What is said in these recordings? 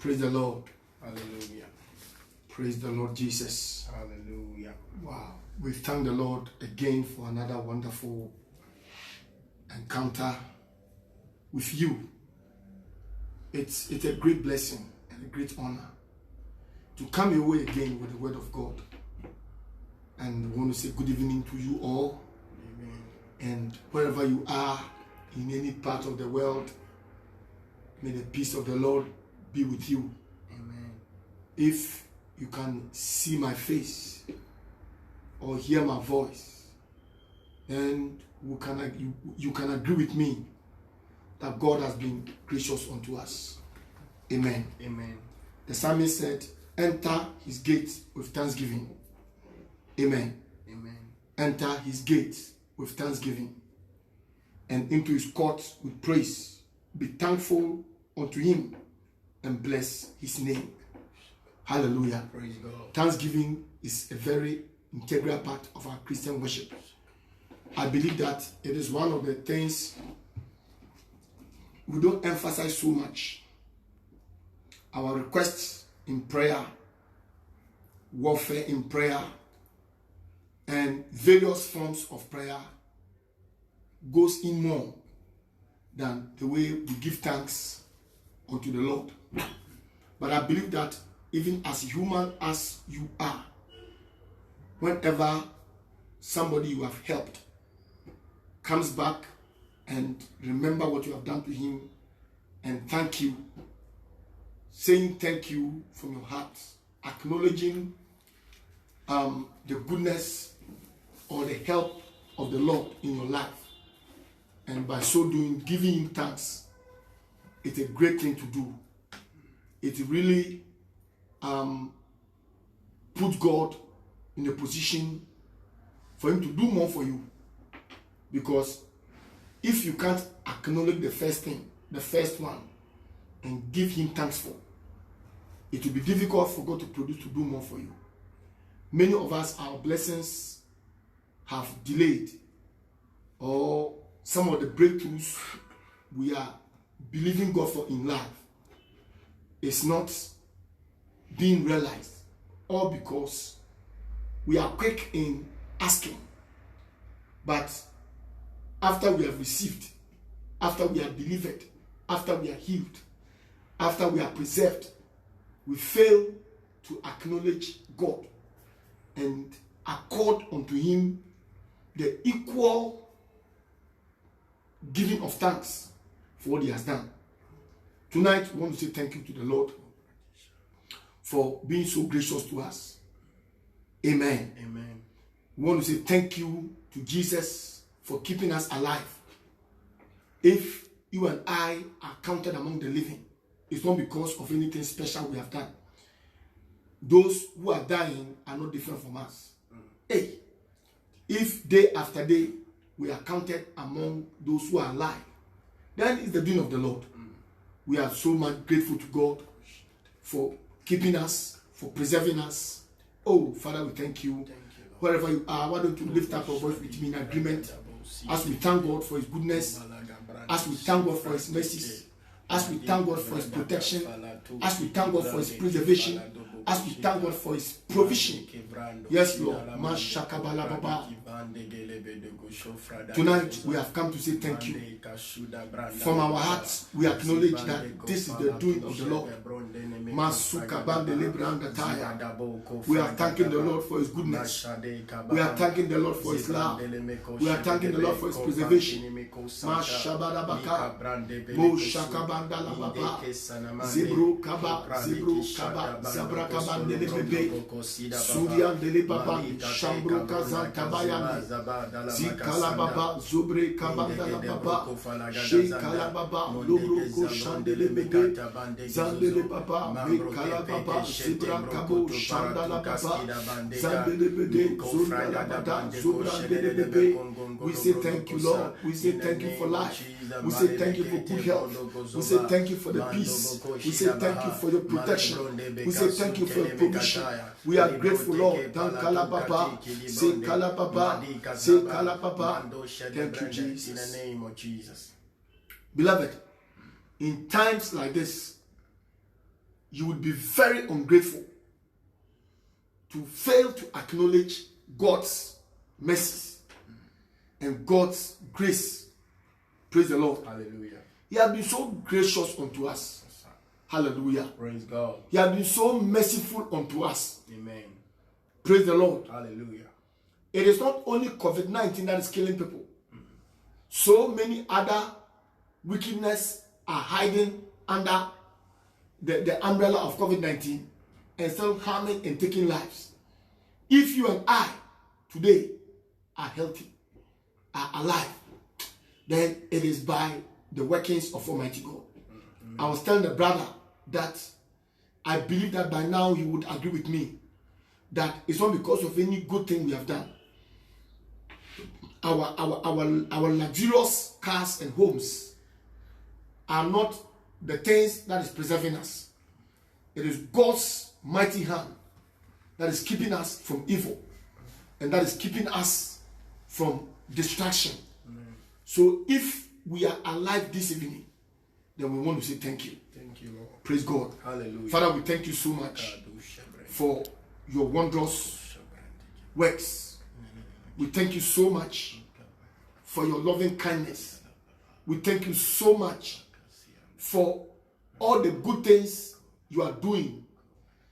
Praise the Lord. Hallelujah. Praise the Lord Jesus. Hallelujah. Wow. We thank the Lord again for another wonderful encounter with you. It's a great blessing and a great honor to come your way again with the word of God. And we want to say good evening to you all. Amen. And wherever you are in any part of the world, may the peace of the Lord be with you. Amen. If you can see my face or hear my voice, then you can agree with me that God has been gracious unto us. Amen. Amen. The psalmist said, enter his gates with thanksgiving. Amen. Amen. Enter his gates with thanksgiving and into his courts with praise. Be thankful unto him and bless his name. Hallelujah. Praise God. Thanksgiving is a very integral part of our Christian worship. I believe that it is one of the things we don't emphasize so much. Our requests in prayer, warfare in prayer, and various forms of prayer goes in more than the way we give thanks unto the Lord. But I believe that even as human as you are, whenever somebody you have helped comes back and remember what you have done to him and thank you, saying thank you from your heart, acknowledging the goodness or the help of the Lord in your life, and by so doing, giving him thanks, it's a great thing to do. It really puts God in a position for him to do more for you. Because if you can't acknowledge the first thing, the first one, and give him thanks for, it will be difficult for God to do more for you. Many of us, our blessings have delayed, or some of the breakthroughs we are believing God for in life is not being realized, all because we are quick in asking, but after we have received, after we are delivered, after we are healed, after we are preserved, we fail to acknowledge God and accord unto him the equal giving of thanks for what he has done. Tonight, we want to say thank you to the Lord for being so gracious to us. Amen. Amen. We want to say thank you to Jesus for keeping us alive. If you and I are counted among the living, it's not because of anything special we have done. Those who are dying are not different from us. Hey, if day after day we are counted among those who are alive, then it's the doing of the Lord. We are so much grateful to God for keeping us, for preserving us. Oh, Father, we thank you. Wherever you are, why don't you lift up your voice with me in agreement as we thank God for his goodness, as we thank God for his mercies, as we thank God for his protection, as we thank God for his preservation, as we thank God for his provision. Yes, Lord. Tonight we have come to say thank you. From our hearts, we acknowledge that this is the doing of the Lord. We are thanking the Lord for his goodness. We are thanking the Lord for his love. We are thanking the Lord for his preservation. Zebro kaba, zabra kaba ndele bebe, Surya ndele baba, shambro kazan kabayani, zikala baba, zubre kabandala baba, shekala baba, lobro ko shandele bebe, zandele baba, mekala baba, zibra kabo, shandala baba, zandele bebe, zundala baba, zubra ndele bebe. We say thank you, Lord. We say thank you for life. We say thank you for good health. We say thank you for the peace. We say thank you for your protection. We say thank you for your provision. We are grateful, Lord. Thank Kalababa. Say Kalababa. Say Kalababa. Thank you, Jesus. In the name of Jesus. Beloved, in times like this, you would be very ungrateful to fail to acknowledge God's mercy and God's grace. Praise the Lord. Hallelujah. He has been so gracious unto us. Hallelujah. Praise God. He has been so merciful unto us. Amen. Praise the Lord. Hallelujah. It is not only COVID-19 that is killing people. So many other wickedness are hiding under the umbrella of COVID-19 and still harming and taking lives. If you and I today are healthy, are alive, then it is by the workings of Almighty God. I was telling the brother that I believe that by now he would agree with me that it's not because of any good thing we have done. Our luxurious cars and homes are not the things that is preserving us. It is God's mighty hand that is keeping us from evil and that is keeping us from distraction. Amen. So if we are alive this evening, then we want to say thank you. Thank you, Lord. Praise God. Hallelujah. Father, we thank you so much for your wondrous works. We thank you so much for your loving kindness. We thank you so much for all the good things you are doing,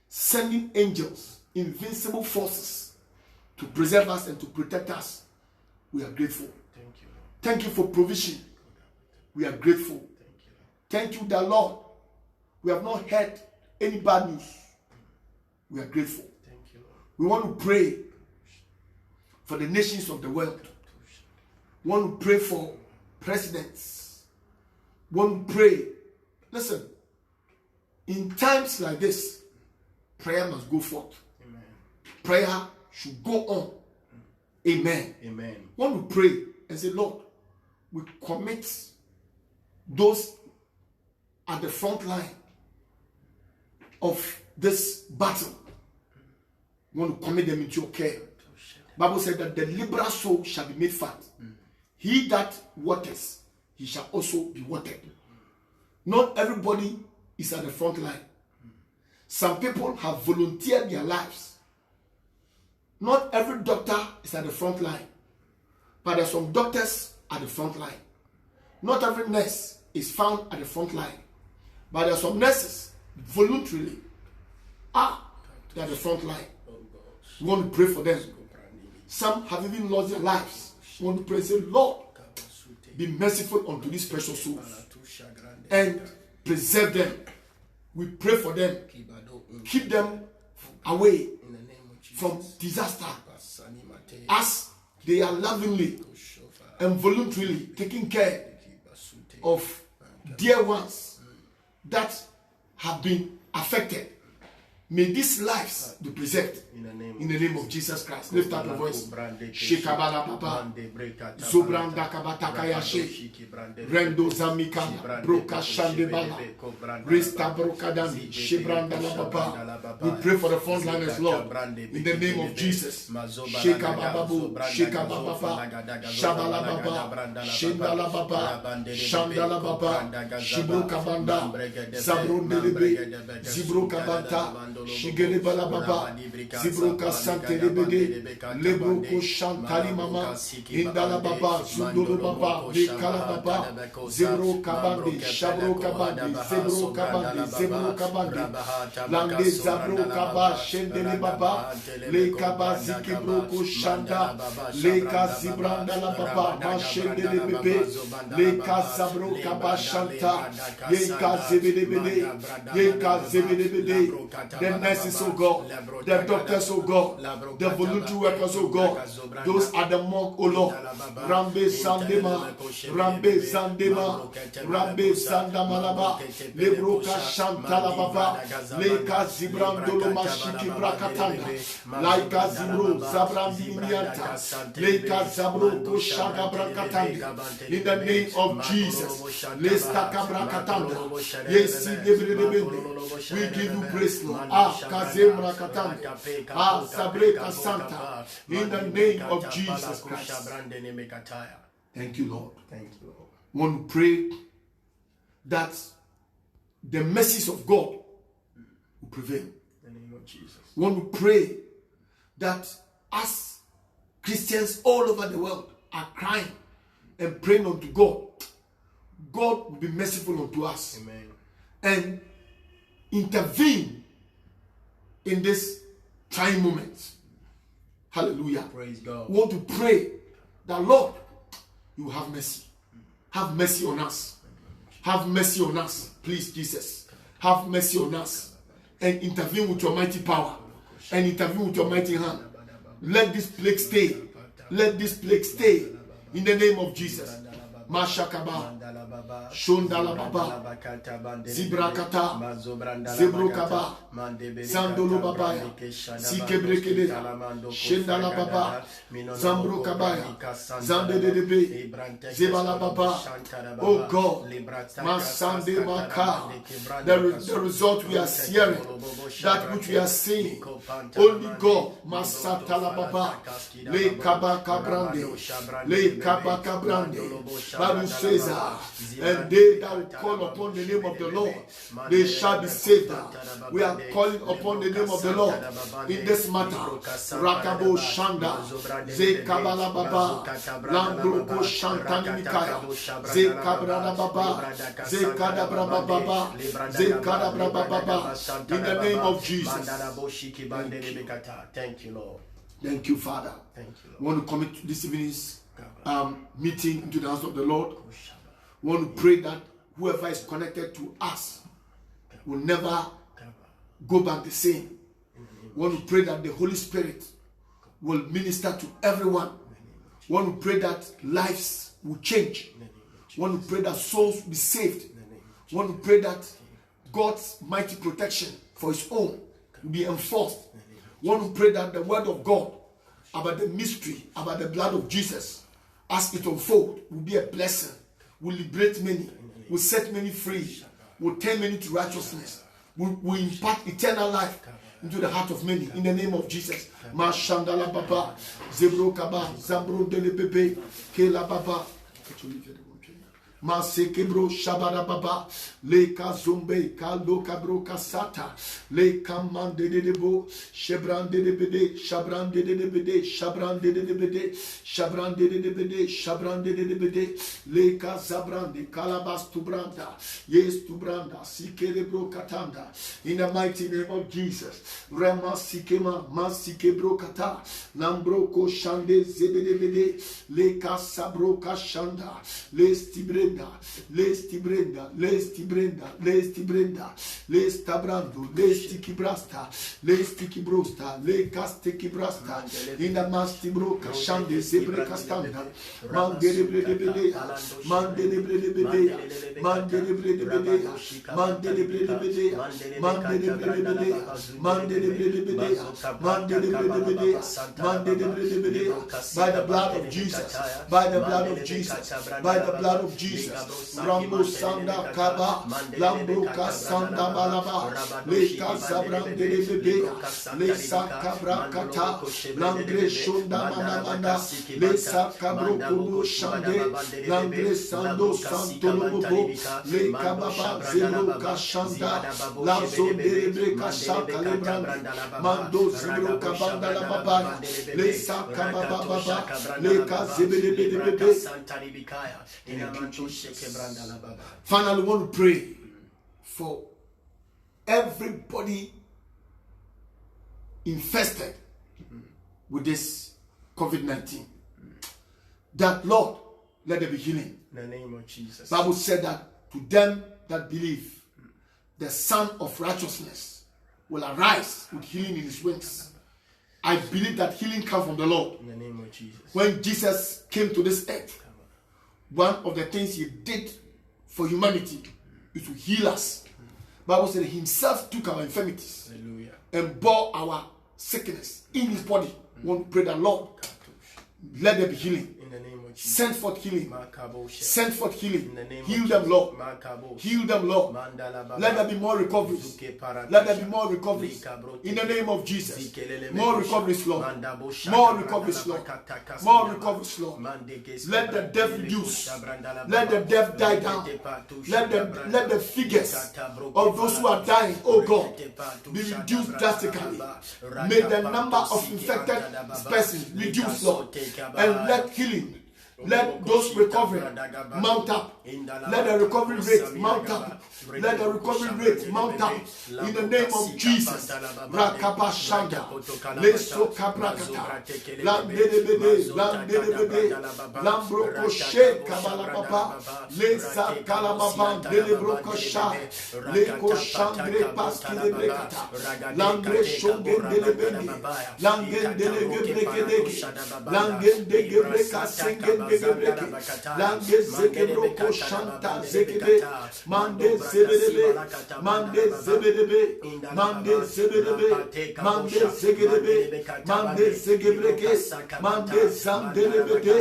sending angels, invincible forces to preserve us and to protect us. We are grateful. Thank you, Lord. Thank you for provision. We are grateful. Thank you, the Lord. We have not heard any bad news. We are grateful. Thank you, Lord. We want to pray for the nations of the world. We want to pray for presidents. We want to pray. Listen, in times like this, prayer must go forth. Amen. Prayer should go on. Amen. Amen. We want to pray and say, Lord, we commit those at the front line of this battle. We want to commit them into your care. Bible said that the liberal soul shall be made fat. He that waters, he shall also be watered. Not everybody is at the front line. Some people have volunteered their lives. Not every doctor is at the front line, but there are some doctors at the front line. Not every nurse is found at the front line, but there are some nurses voluntarily are at the front line. We want to pray for them. Some have even lost their lives. We want to pray and say, Lord, be merciful unto these precious souls and preserve them. We pray for them. Keep them away from disaster as they are lovingly and voluntarily taking care of dear ones that have been affected. May these lives be preserved in the name of Jesus Christ. Lift up your voice. Shekabala Baba, Zobranda Kabatakayashe, Rendo Zamika, Broka Shandebala, Resta Brokadani, Shebranda Baba. We pray for the front liners, Lord, in the name of Jesus. Shekabababu, Shekababa, Shabala Baba, Shendala Baba, Shandala Baba, Shibrokabanda, Zabro Nelebe, Zibrokabanta. Shigele Balababa, Zibroka Sante Lebede, Lebroko Shantali Mama, Indala Baba, Zundolo Baba, Lekala Baba, Zebro Kabandi, Shabro Kabandi, Zebro Kabandi, Zebro Kabandi, Lande Zabro Kaba, Shendele Baba, Lekaba Zikibroko Shanda, Leka Zibranda La Baba, Mashendele Bebe, Leka Zabro Kaba Shanta, Yeka Zebede, Yeka Zebede, the nurses, oh God, the doctors, oh God, the voluntary workers, oh God, those are the monk, oh Lord. Rambe Sandema, Rambe Sandema, Rambe Sandamalaba, Lebroka Shantala Baba, Leka Zibrandolo Mashiki Brakatanda, Laika Zibro, Zabrandi Mianta, Leka Zabro Koshaga Brakatanda, in the name of Jesus, Lestaka Brakatanda, yes, we give you praise, Lord. Kazemra Katanda, Sabreka Santa, in the name of Jesus Christ. Thank you, Lord. Thank you, Lord. We want to pray that the mercies of God prevail. In the name of Jesus. We want to pray that as Christians all over the world are crying and praying unto God, God will be merciful unto us. Amen. And intervene in this trying moment. Hallelujah. Praise God. We want to pray that, Lord, you have mercy. Have mercy on us. Have mercy on us. Please, Jesus. Have mercy on us. And intervene with your mighty power. And intervene with your mighty hand. Let this plague stay. Let this plague stay. In the name of Jesus. Mashakaba. Shondala Baba, Zibrakata, Zebrokaba, Zandolo Babaya, Sikebrekede, Shendala Baba, Zambrokabaya, Zandedebe, Zebala Baba. Oh God, Masande Maka, the result we are hearing, that which we are seeing, only God, Masatala Baba, Le Kabaka Brande, Le Kabaka Brande, Bible says, and they that will call upon the name of the Lord, they shall be saved. We are calling upon the name of the Lord in this matter. Rakabo Shanda, Ze Kabala Baba, Lambroko Shantani Mikaya, Ze Kabrada Baba, Ze Kadabra Baba, Ze Kadabra Baba, in the name of Jesus. Thank you, Lord. Thank you, Father. Thank you, Lord. We want to commit this evening's meeting into the hands of the Lord. We want to pray that whoever is connected to us will never go back the same. We want to pray that the Holy Spirit will minister to everyone. We want to pray that lives will change. We want to pray that souls will be saved. We want to pray that God's mighty protection for his own will be enforced. We want to pray that the word of God about the mystery, about the blood of Jesus, as it unfolds, will be a blessing, will liberate many, will set many free, will turn many to righteousness, will impart eternal life into the heart of many. In the name of Jesus. Mashandala Baba, Zebro Kaba, Zambro Delebebe, Kela Baba. Masekebro Shabara Baba, Le Kazumbe, Kalo Kabro Kasata, Le Kamande de Debo, Shebran de Debede, Shabran de Debede, Shabran de Debede, Shabran de Debede, Shabran de Debede, Le Kazabrande, Kalabas Tubranda, Yes Tubranda, Sikerebro Katanda, in the mighty name of Jesus, Rama Sikema, Masikebro Kata, Lambroko Shande Zebedebede, Le Kasabro Kashanda, Le Stibre. Lesti Brenda, Lesti Brenda, Lesti Brenda, Lesta Brando, Lesti Kibrasta, Lesti Kibrosta, Le Caste Kibrasta, in the Masti Broca, Shande, Zebre Castanda, Mandele Bredebedea, Mandele Bredebedea, Mandele Bredebedea, Mandele Bredebedea, Mandele Bredebedea, Mandele Bredebedea, Mandele Bredebedea, Mandele Bredebedea, by the blood of Jesus, by the blood of Jesus, by the blood of Jesus. Rambo Sanda Kaba, Lamboka Sanda Balaba, Leka Zabran de Bebea, Lesa Cabra Kata, Langre Shunda Manamanda, Lesa Cabro Kubu Shande, Langre Sando Santolobo, Leka Baba Zero Kashanda, Lazo de Breca Shaka Lebrand, Mando Zero Kabanda La Baba, Lesa Kababa Baba, Leka Zebede Finally, we want to pray for everybody infested with this COVID-19. That, Lord, let there be healing. In the name of Jesus. The Bible said that to them that believe, the Son of Righteousness will arise with healing in his wings. I believe that healing comes from the Lord. In the name of Jesus. When Jesus came to this earth, one of the things he did for humanity is to heal us. The Bible said himself took our infirmities. Hallelujah. And bore our sickness in his body. We want to pray that, Lord, let there be healing. In the name of of Jesus. Send forth healing. Makabosha. Send forth healing. In the name Heal of them, Jesus. Lord. Makabosha. Heal them, Lord. Mandala Baba. Let there be more recoveries. Zuke Paradisha. Let there be more recoveries. Lika Brote. In the name of Jesus. Zikelele More Mekosha. recoveries, Lord. Mandabosha. More Kabrandala recoveries, Lord. Bakataka More Siyama. recoveries, Lord. Mandekes Let the Kabrandele death reduce. Kusha Brandala Let the Baba. death die down. Rekete Patusha Let the Brandala. figures Likata Broke of those who are dying, oh God, Rekete Patusha be reduced Brandala drastically. Baba. May the Raka number of Patusike infected Antada Baba. persons reduce, Lika Lord, Sote Kabaya. and let healing, let those recovering mount up. Let the recovery rate mount up. Let the recovery rate mount up. In the name of Jesus. Rakaba Shanda. Leso Kabrakata. Landedebede. Landedebede. Lambroko She Kabalababa. Lesa Kalababa. Delebroko Sha. Leko Shandre Paskidebrekata. Langre Shongen Delebende. Langen Delegebrekedeke. Langen Degebreka Sengen Degebreke. Lange Zegebroko Shanta Zegebe. Mande Zebedebe. Mande Zebedebe. Mande Zebedebe. Mande Zegedebe. Mande Zegebreke. Mande Zandelebede.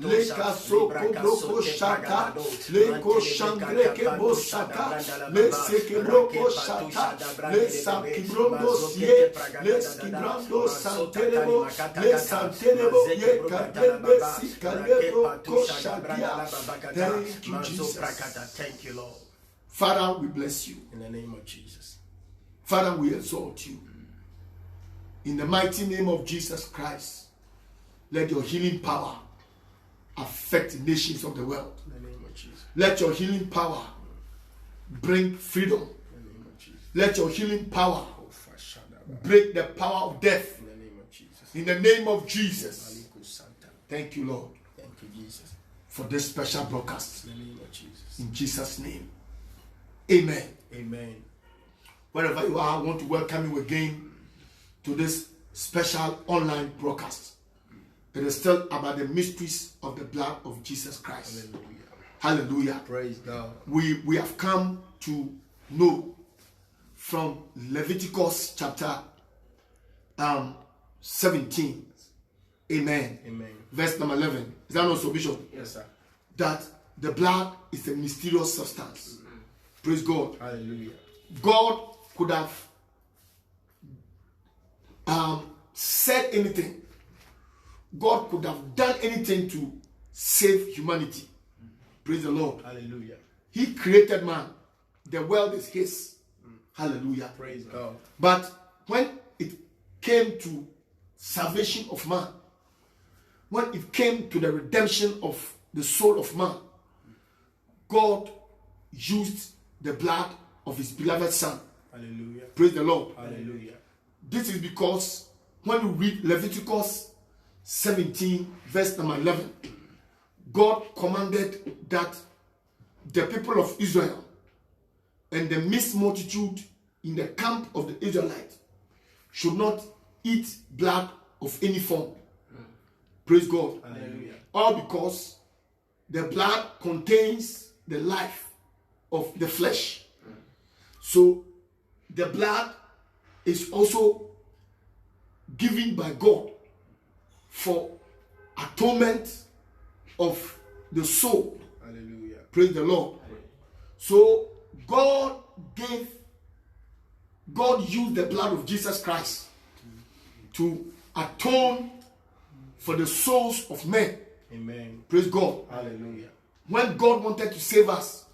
Leka Soko Broko Shaka. Leko Shangreke Bosaka. Le Sekebroko Shaka. Le Sakibrondo Sie. Le Skibrando Santerebo. Le Santerebo. Ye Kadebe Sikalebo Koshadia. Thank you, Jesus. Thank you, Lord. Father, we bless you. In the name of Jesus. Father, we exalt you. In the mighty name of Jesus Christ, let your healing power affect the nations of the world. In the name of Jesus. Let your healing power bring freedom. In the name of Jesus. Let your healing power Oh, Fashada. break the power of death. In the name of Jesus. In the name of Jesus. Maliku Santa. Thank you, Lord, Thank you, Jesus. for this special broadcast. In the name of Jesus. In Jesus' name. Amen. Amen. Wherever you are, I want to welcome you again to this special online broadcast. It is still about the mysteries of the blood of Jesus Christ. Hallelujah. Hallelujah. Praise God. We have come to know from Leviticus chapter 17. Amen. Amen. Verse number 11. Is that not so, Bishop? Yes, sir. That the blood is a mysterious substance. Praise God. Hallelujah. God could have said anything. God could have done anything to save humanity. Praise the Lord. Hallelujah. He created man. The world is his. Hallelujah. Praise God. But when it came to salvation of man, when it came to the redemption of the soul of man, God used the blood of his beloved son. Hallelujah. Praise the Lord. Hallelujah. This is because when you read Leviticus 17 verse number 11, God commanded that the people of Israel and the mixed multitude in the camp of the Israelites should not eat blood of any form. Praise God. Hallelujah. All because the blood contains the life of the flesh. So the blood is also given by God for atonement of the soul. Hallelujah. Praise the Lord. So God used the blood of Jesus Christ to atone for the souls of men. Amen. Praise God. Hallelujah. When God wanted to save us,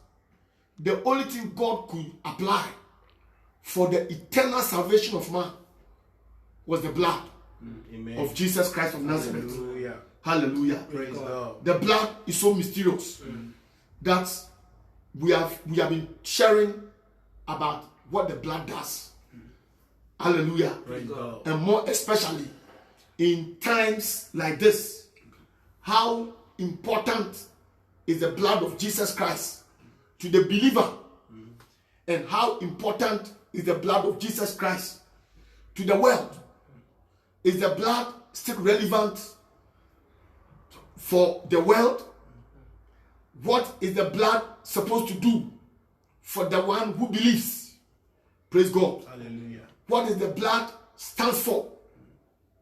the only thing God could apply for the eternal salvation of man was the blood Amen. of Jesus Christ of Nazareth. Hallelujah. Hallelujah. Praise God. The blood is so mysterious that we have been sharing about what the blood does. Hallelujah. Praise God. And more especially in times like this, how important is the blood of Jesus Christ to the believer, and how important is the blood of Jesus Christ to the world. Is the blood still relevant for the world? What is the blood supposed to do for the one who believes? Praise God. Hallelujah. What is the blood stands for?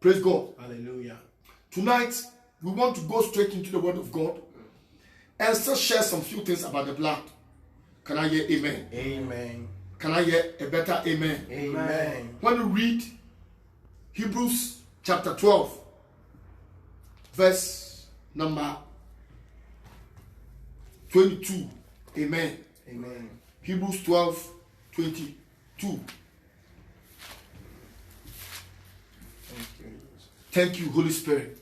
Praise God. Hallelujah. Tonight, we want to go straight into the Word of God and still share some few things about the blood. Can I hear amen? Amen. Can I hear a better amen? Amen. When you read Hebrews chapter 12, verse number 22, amen. Amen. Hebrews 12, 22. Thank you, Holy Spirit.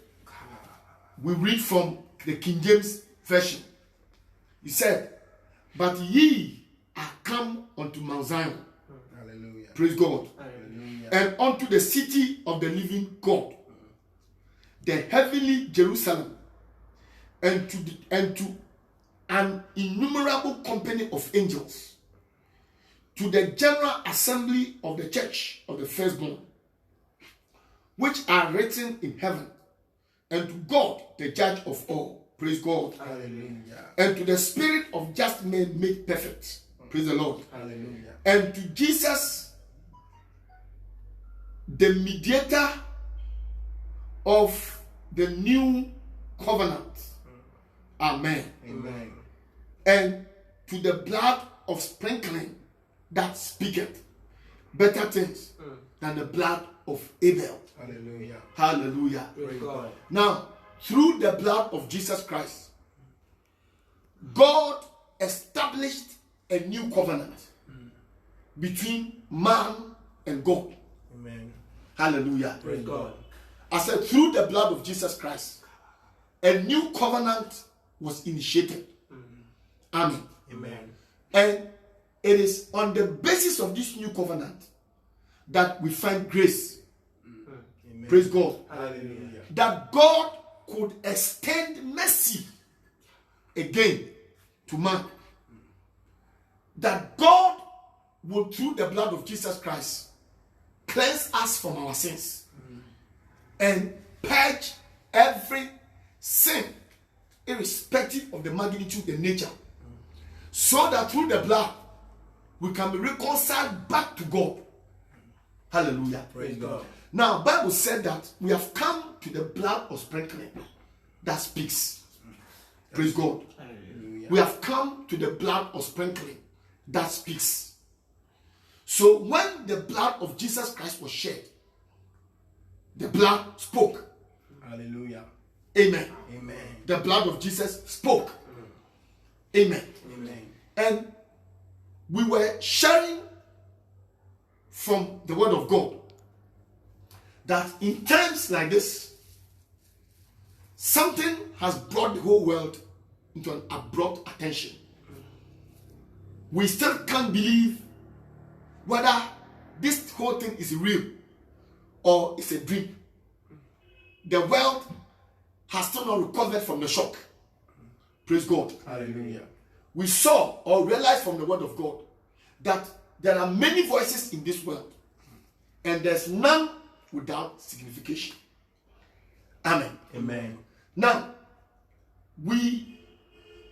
We read from the King James Version. He said, but ye are come unto Mount Zion. Hallelujah. Praise God. Hallelujah. And unto the city of the living God, the heavenly Jerusalem, and to an innumerable company of angels, to the general assembly of the church of the firstborn, which are written in heaven, and to God, the judge of all. Praise God. Hallelujah. And to the spirit of just men made perfect. Praise the Lord. Hallelujah. And to Jesus, the mediator of the new covenant. Amen. Amen. And to the blood of sprinkling that speaketh better things than the blood of Abel. Hallelujah. Hallelujah. Praise God. Now, through the blood of Jesus Christ, God established a new covenant between man and God. Amen. Hallelujah. Praise God. I said, through the blood of Jesus Christ, a new covenant was initiated. Amen. Amen. And it is on the basis of this new covenant that we find grace. Amen. Praise God. Hallelujah. That God could extend mercy again to man. That God will, through the blood of Jesus Christ, cleanse us from our sins and purge every sin, irrespective of the magnitude and nature, so that through the blood we can be reconciled back to God. Hallelujah. Praise God. Now, Bible said that we have come to the blood of sprinkling that speaks. Praise God. Hallelujah. We have come to the blood of sprinkling that speaks. So when the blood of Jesus Christ was shed, the blood spoke. Hallelujah. Amen. Amen. The blood of Jesus spoke. Amen. Amen. And we were sharing from the word of God that in times like this, something has brought the whole world into an abrupt attention. We still can't believe whether this whole thing is real or it's a dream. The world has still not recovered from the shock. Praise God. Hallelujah. We saw or realized from the word of God that there are many voices in this world and there's none without signification. Amen. Amen. Now, we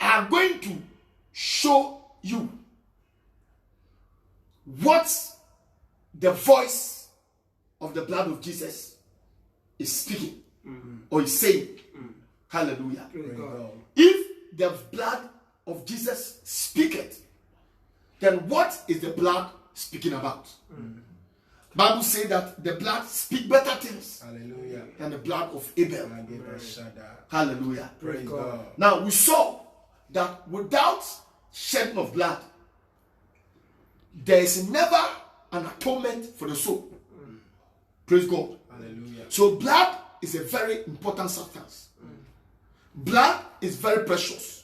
are going to show you what the voice of the blood of Jesus is speaking or is saying. Hallelujah. Praise God. If the blood of Jesus speaketh, then what is the blood speaking about? Bible says that the blood speak better things Hallelujah. than the blood of Abel. Shada. Hallelujah. Praise God. Now we saw that without shedding of blood, there is never an atonement for the soul. Praise God. Hallelujah. So blood is a very important substance. Blood is very precious.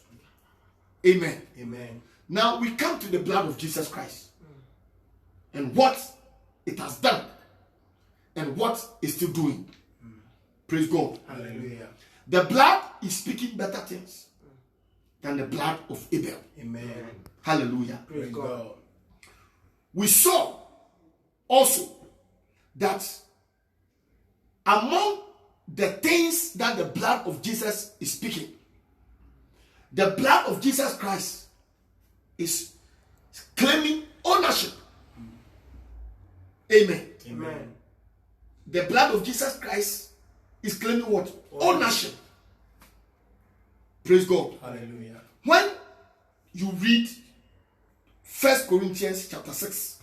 Amen. Amen. Now we come to the blood of Jesus Christ and what it has done and what it's still doing. Praise God. Hallelujah. The blood is speaking better things than the blood of Abel. Amen. Hallelujah. Praise God. We saw also that among the things that the blood of Jesus is speaking, the blood of Jesus Christ is claiming ownership. Amen. Amen. The blood of Jesus Christ is claiming what? Ownership. Praise God. Hallelujah. When you read 1 Corinthians chapter 6,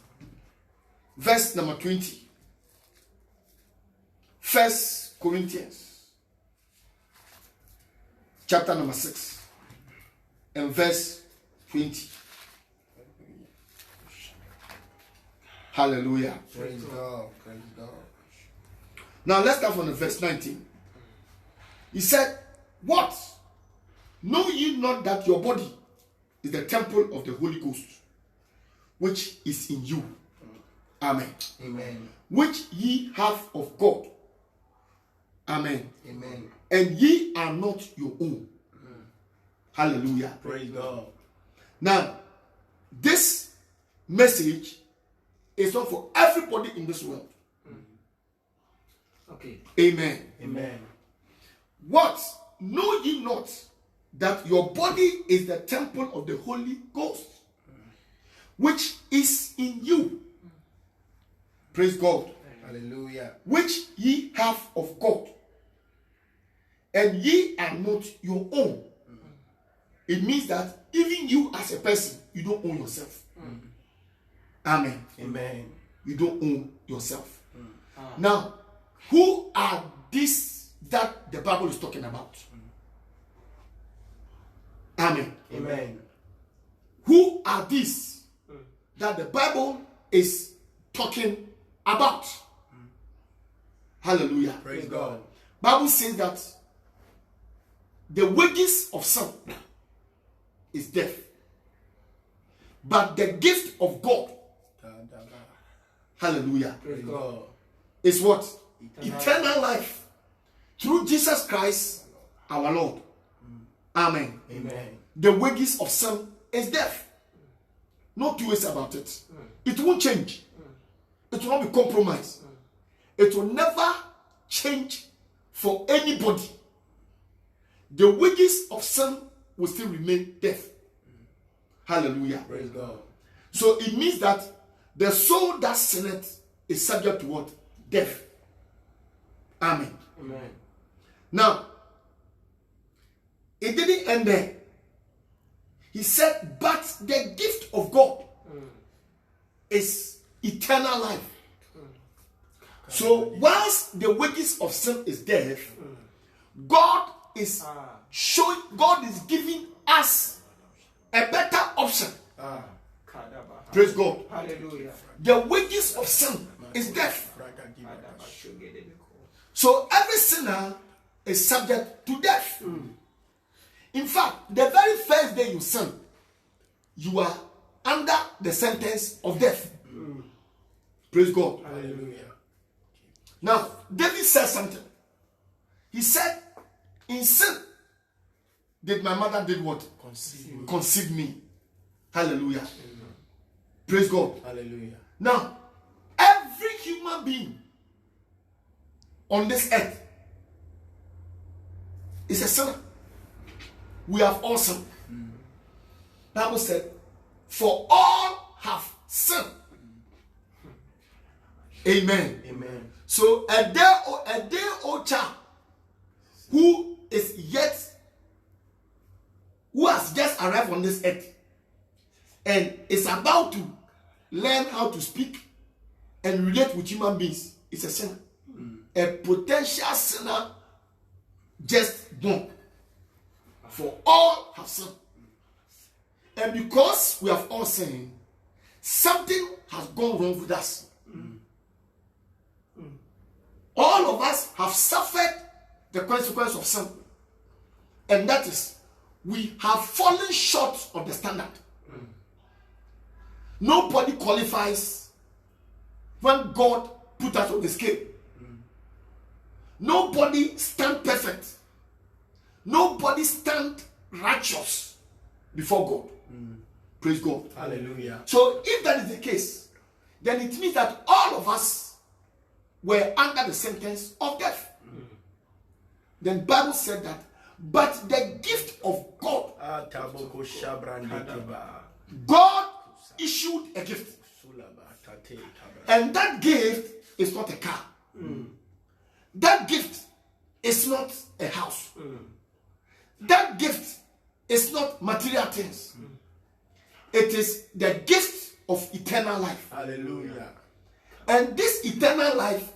verse number 20. 1 Corinthians chapter number 6 and verse 20. Hallelujah. Praise God. Praise God. Now let's start from the verse 19. He said, what? Know ye not that your body is the temple of the Holy Ghost, which is in you? Amen. Amen. Which ye have of God. Amen. Amen. And ye are not your own. Hallelujah. Praise God. Now, this message is not for everybody in this world. Okay. Amen. Amen. What? Know ye not that your body is the temple of the Holy Ghost, which is in you? Praise God. Hallelujah. Which ye have of God, and ye are not your own. It means that even you as a person, you don't own yourself. Amen. Amen. You don't own yourself. Now, who are these that the Bible is talking about? Amen. Amen. Who are these that the Bible is talking about? Hallelujah. Praise God. Bible says that the wages of sin is death, but the gift of God, hallelujah, Praise God. is what? Eternal life through Jesus Christ our Lord. Amen. Amen. The wages of sin is death. No two ways about it. It won't change. It will not be compromised. It will never change for anybody. The wages of sin will still remain death. Hallelujah. Praise God. So it means that the soul that sinneth is subject to what? Death. Amen. Amen. Now, it didn't end there. He said, but the gift of God is eternal life. So whilst the wages of sin is death, God is showing, God is giving us a better option. Praise God. Hallelujah. The wages of sin is death. So every sinner is subject to death. In fact, the very first day you sin, you are under the sentence of death. Praise God. Hallelujah. Now, David said something. He said, in sin, did my mother did what? Conceive me. Hallelujah. Praise God. Hallelujah. Now, every human being on this earth is a sinner. We have all sinned. Bible said, for all have sinned. Amen. Amen. So a day old child who has just arrived on this earth and is about to learn how to speak and relate with human beings is a sinner. A potential sinner just born. For all have sinned. And because we have all sinned, something has gone wrong with us. All of us have suffered the consequence of sin. And that is, we have fallen short of the standard. Nobody qualifies when God put us on the scale. Nobody stand perfect. Nobody stand righteous before God. Praise God. Hallelujah. So if that is the case, then it means that all of us were under the sentence of death. Then Bible said that, but the gift of God, God issued a gift. And that gift is not a car. That gift is not a house. that gift is not material things. It is the gift of eternal life. Hallelujah. And this eternal life,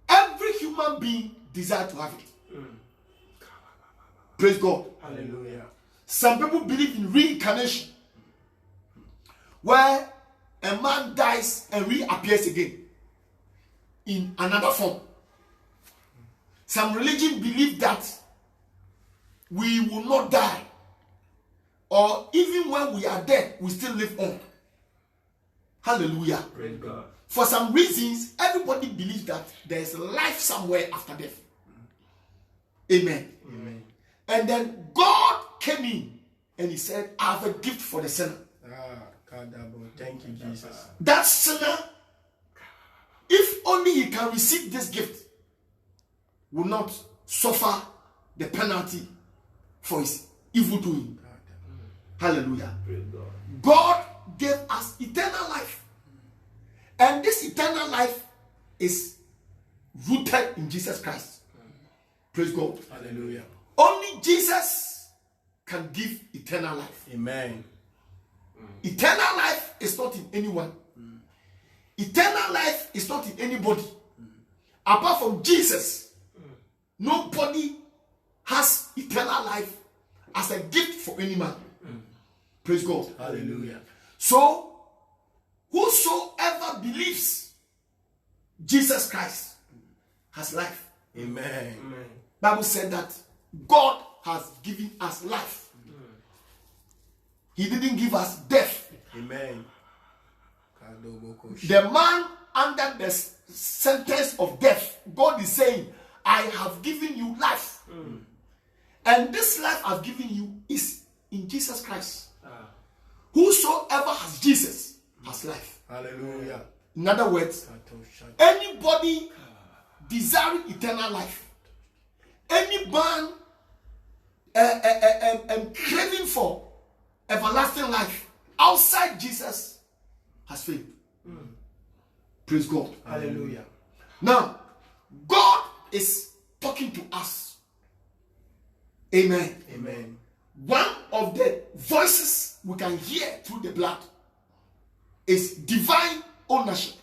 every human being desires to have it. Praise God. Hallelujah. Some people believe in reincarnation, where a man dies and reappears again in another form. Some religion believe that we will not die, or even when we are dead, we still live on. Hallelujah. Praise God. For some reasons, everybody believes that there is life somewhere after death. Amen. Amen. And then God came in and he said, I have a gift for the sinner. Kadabo. Thank you, Jesus. That sinner, if only he can receive this gift, will not suffer the penalty for his evil doing. Hallelujah. God gave us eternal life. And this eternal life is rooted in Jesus Christ. Praise God. Hallelujah. Only Jesus can give eternal life. Amen. Eternal life is not in anyone. Eternal life is not in anybody. Apart from Jesus, nobody has eternal life as a gift for any man. Praise God. Hallelujah. So, whosoever believes Jesus Christ has life. Amen. Bible said that God has given us life. He didn't give us death. Amen. The man under the sentence of death, God is saying, I have given you life. And this life I've given you is in Jesus Christ. Whosoever has Jesus has life. Hallelujah. In other words, anybody desiring eternal life, any man craving for everlasting life outside Jesus has failed. Praise God. Hallelujah. Now, God is talking to us. Amen. Amen. One of the voices we can hear through the blood is divine ownership.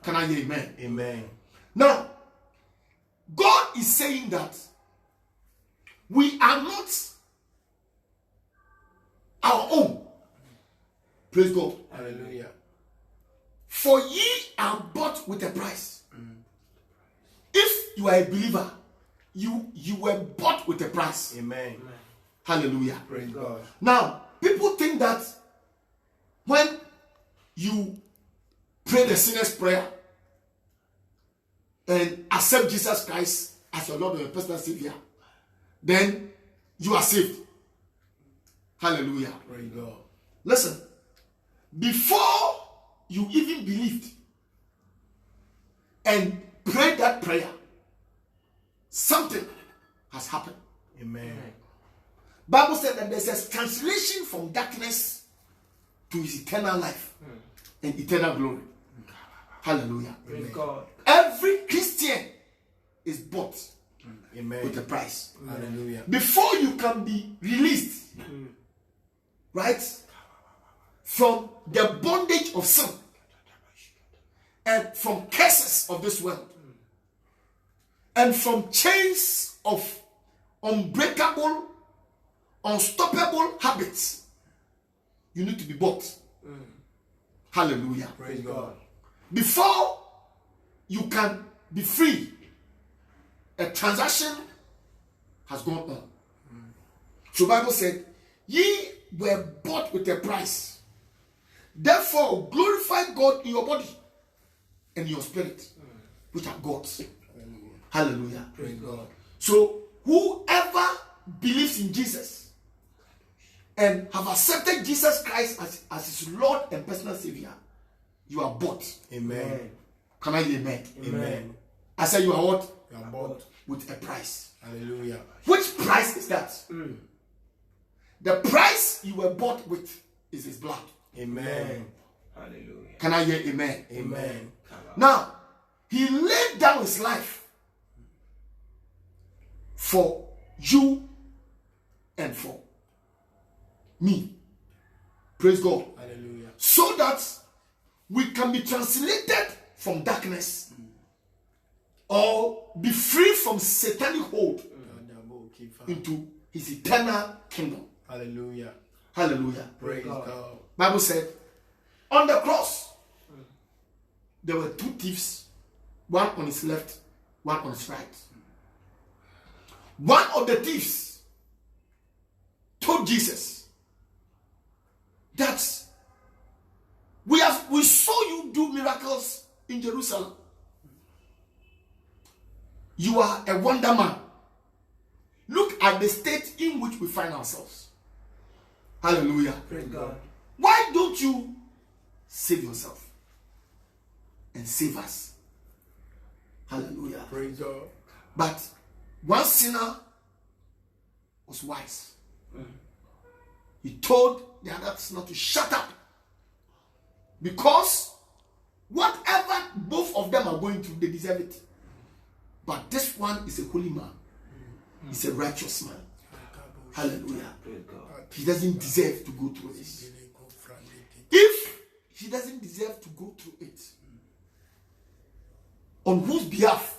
Can I hear amen? Amen. Now, God is saying that we are not our own. Praise God. Hallelujah. For ye are bought with a price. If you are a believer, you were bought with a price. Amen. Hallelujah. Praise God. Now, people think that when you pray the sinner's prayer and accept Jesus Christ as your Lord and your personal Savior, then you are saved. Hallelujah. Praise God. Listen, before you even believed and prayed that prayer, something has happened. Amen. Bible said that there's a translation from darkness to his eternal life and eternal glory. Hallelujah. Praise God. Every Christian is bought Amen. with a price. Hallelujah. Before you can be released, right, from the bondage of sin and from curses of this world and from chains of unbreakable, unstoppable habits, you need to be bought. Hallelujah. Praise God. Before you can be free, a transaction has gone on. So Bible said, ye were bought with a price. Therefore, glorify God in your body and your spirit, which are God's. Hallelujah. Praise God. So whoever believes in Jesus and have accepted Jesus Christ as his Lord and personal Savior, you are bought. Amen. Can I hear amen? Amen. I said you are what? You are bought. With a price. Hallelujah. Which price is that? The price you were bought with is his blood. Amen. Hallelujah. Can I hear amen? Amen. Now, he laid down his life for you and for me. Praise God. Hallelujah. So that we can be translated from darkness or be free from satanic hold into his eternal kingdom. Hallelujah. Hallelujah. Praise God. Bible said, on the cross, there were two thieves, one on his left, one on his right. One of the thieves told Jesus that we saw you do miracles in Jerusalem. You are a wonder man. Look at the state in which we find ourselves. Hallelujah. Praise God. Why don't you save yourself and save us? Hallelujah. Praise God. But one sinner was wise. He told the other sinner to shut up. Because whatever both of them are going through, they deserve it. But this one is a holy man. He's a righteous man. Hallelujah. He doesn't deserve to go through this. If he doesn't deserve to go through it, on whose behalf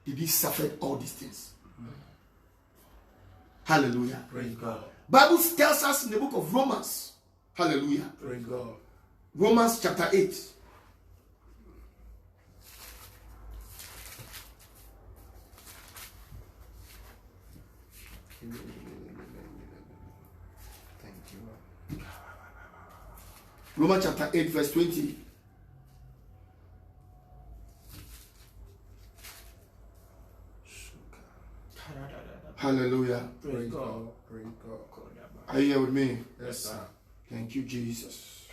did he suffer all these things? Hallelujah. Praise God. Bible tells us in the book of Romans. Hallelujah. Praise God. Romans chapter 8. Thank you. Romans chapter 8 verse 20. Hallelujah. Praise God. Praise God. Are you here with me? Yes, sir. Thank you, Jesus.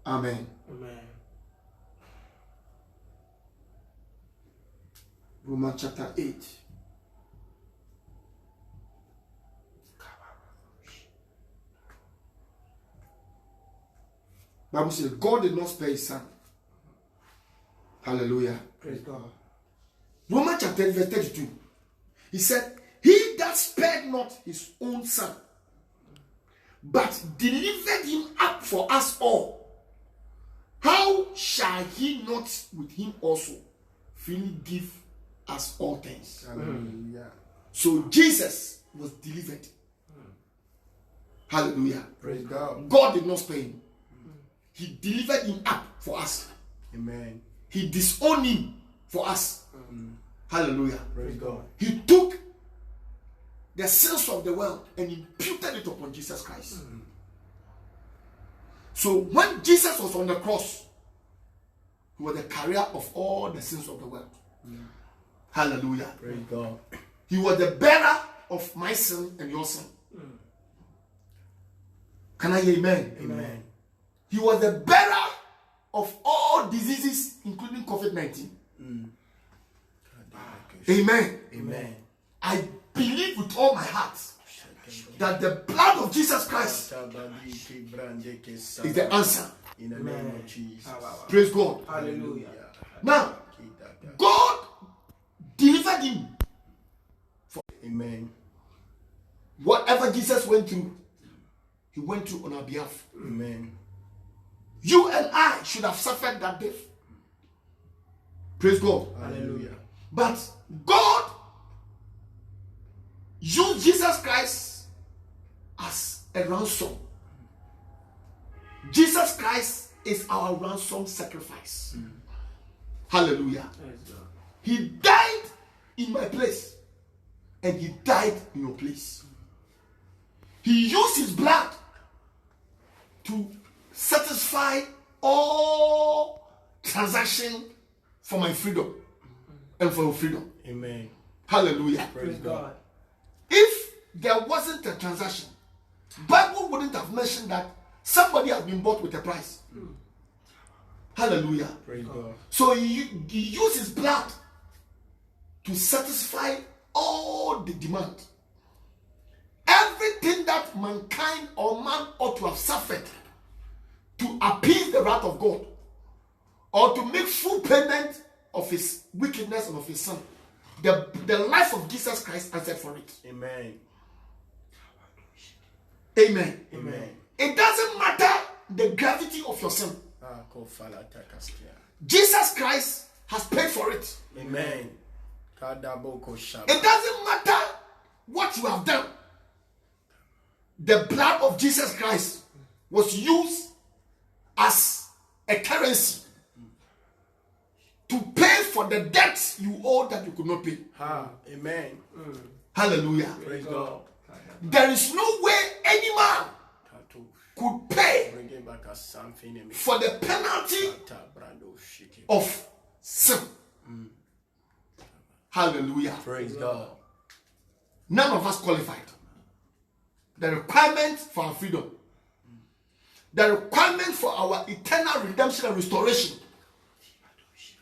Amen. Amen. Romans chapter 8. Bible says God did not spare his son. Hallelujah. Praise God. Romans chapter 8 verse 32. He said, he that spared not his own son, but delivered him up for us all, how shall he not with him also freely give us all things? Hallelujah. So Jesus was delivered. Hallelujah. Praise God. God did not spare him. He delivered him up for us. Amen. He disowned him for us. Hallelujah. Praise God. He took the sins of the world and imputed it upon Jesus Christ. So when Jesus was on the cross, he was the carrier of all the sins of the world. Hallelujah. Praise God. He was the bearer of my sin and your sin. Can I hear amen? Amen. He was the bearer of all diseases, including COVID-19. Amen. Amen. I believe with all my heart that the blood of Jesus Christ is the answer. In the name of Jesus. Praise God. Hallelujah. Now, God delivered him. Amen. Whatever Jesus went through, he went through on our behalf. Amen. You and I should have suffered that death. Praise God. Hallelujah. But God used Jesus Christ as a ransom. Jesus Christ is our ransom sacrifice. Hallelujah. He died in my place and he died in your place. He used his blood to satisfy all transaction for my freedom and for your freedom. Amen. Hallelujah. Praise God. If there wasn't a transaction, Bible wouldn't have mentioned that somebody has been bought with a price. Hallelujah. Praise God. So he used his blood to satisfy all the demand. Everything that mankind or man ought to have suffered to appease the wrath of God, or to make full payment of his wickedness and of his sin. The life of Jesus Christ answered for it. Amen. Amen. Amen. It doesn't matter the gravity of your sin. Jesus Christ has paid for it. Amen. It doesn't matter what you have done. The blood of Jesus Christ was used as a currency to pay for the debts you owe that you could not pay. Amen. Hallelujah. Praise God. There is no way any man could pay for the penalty of sin. Hallelujah. Praise God. None of us qualified. The requirement for our freedom, the requirement for our eternal redemption and restoration,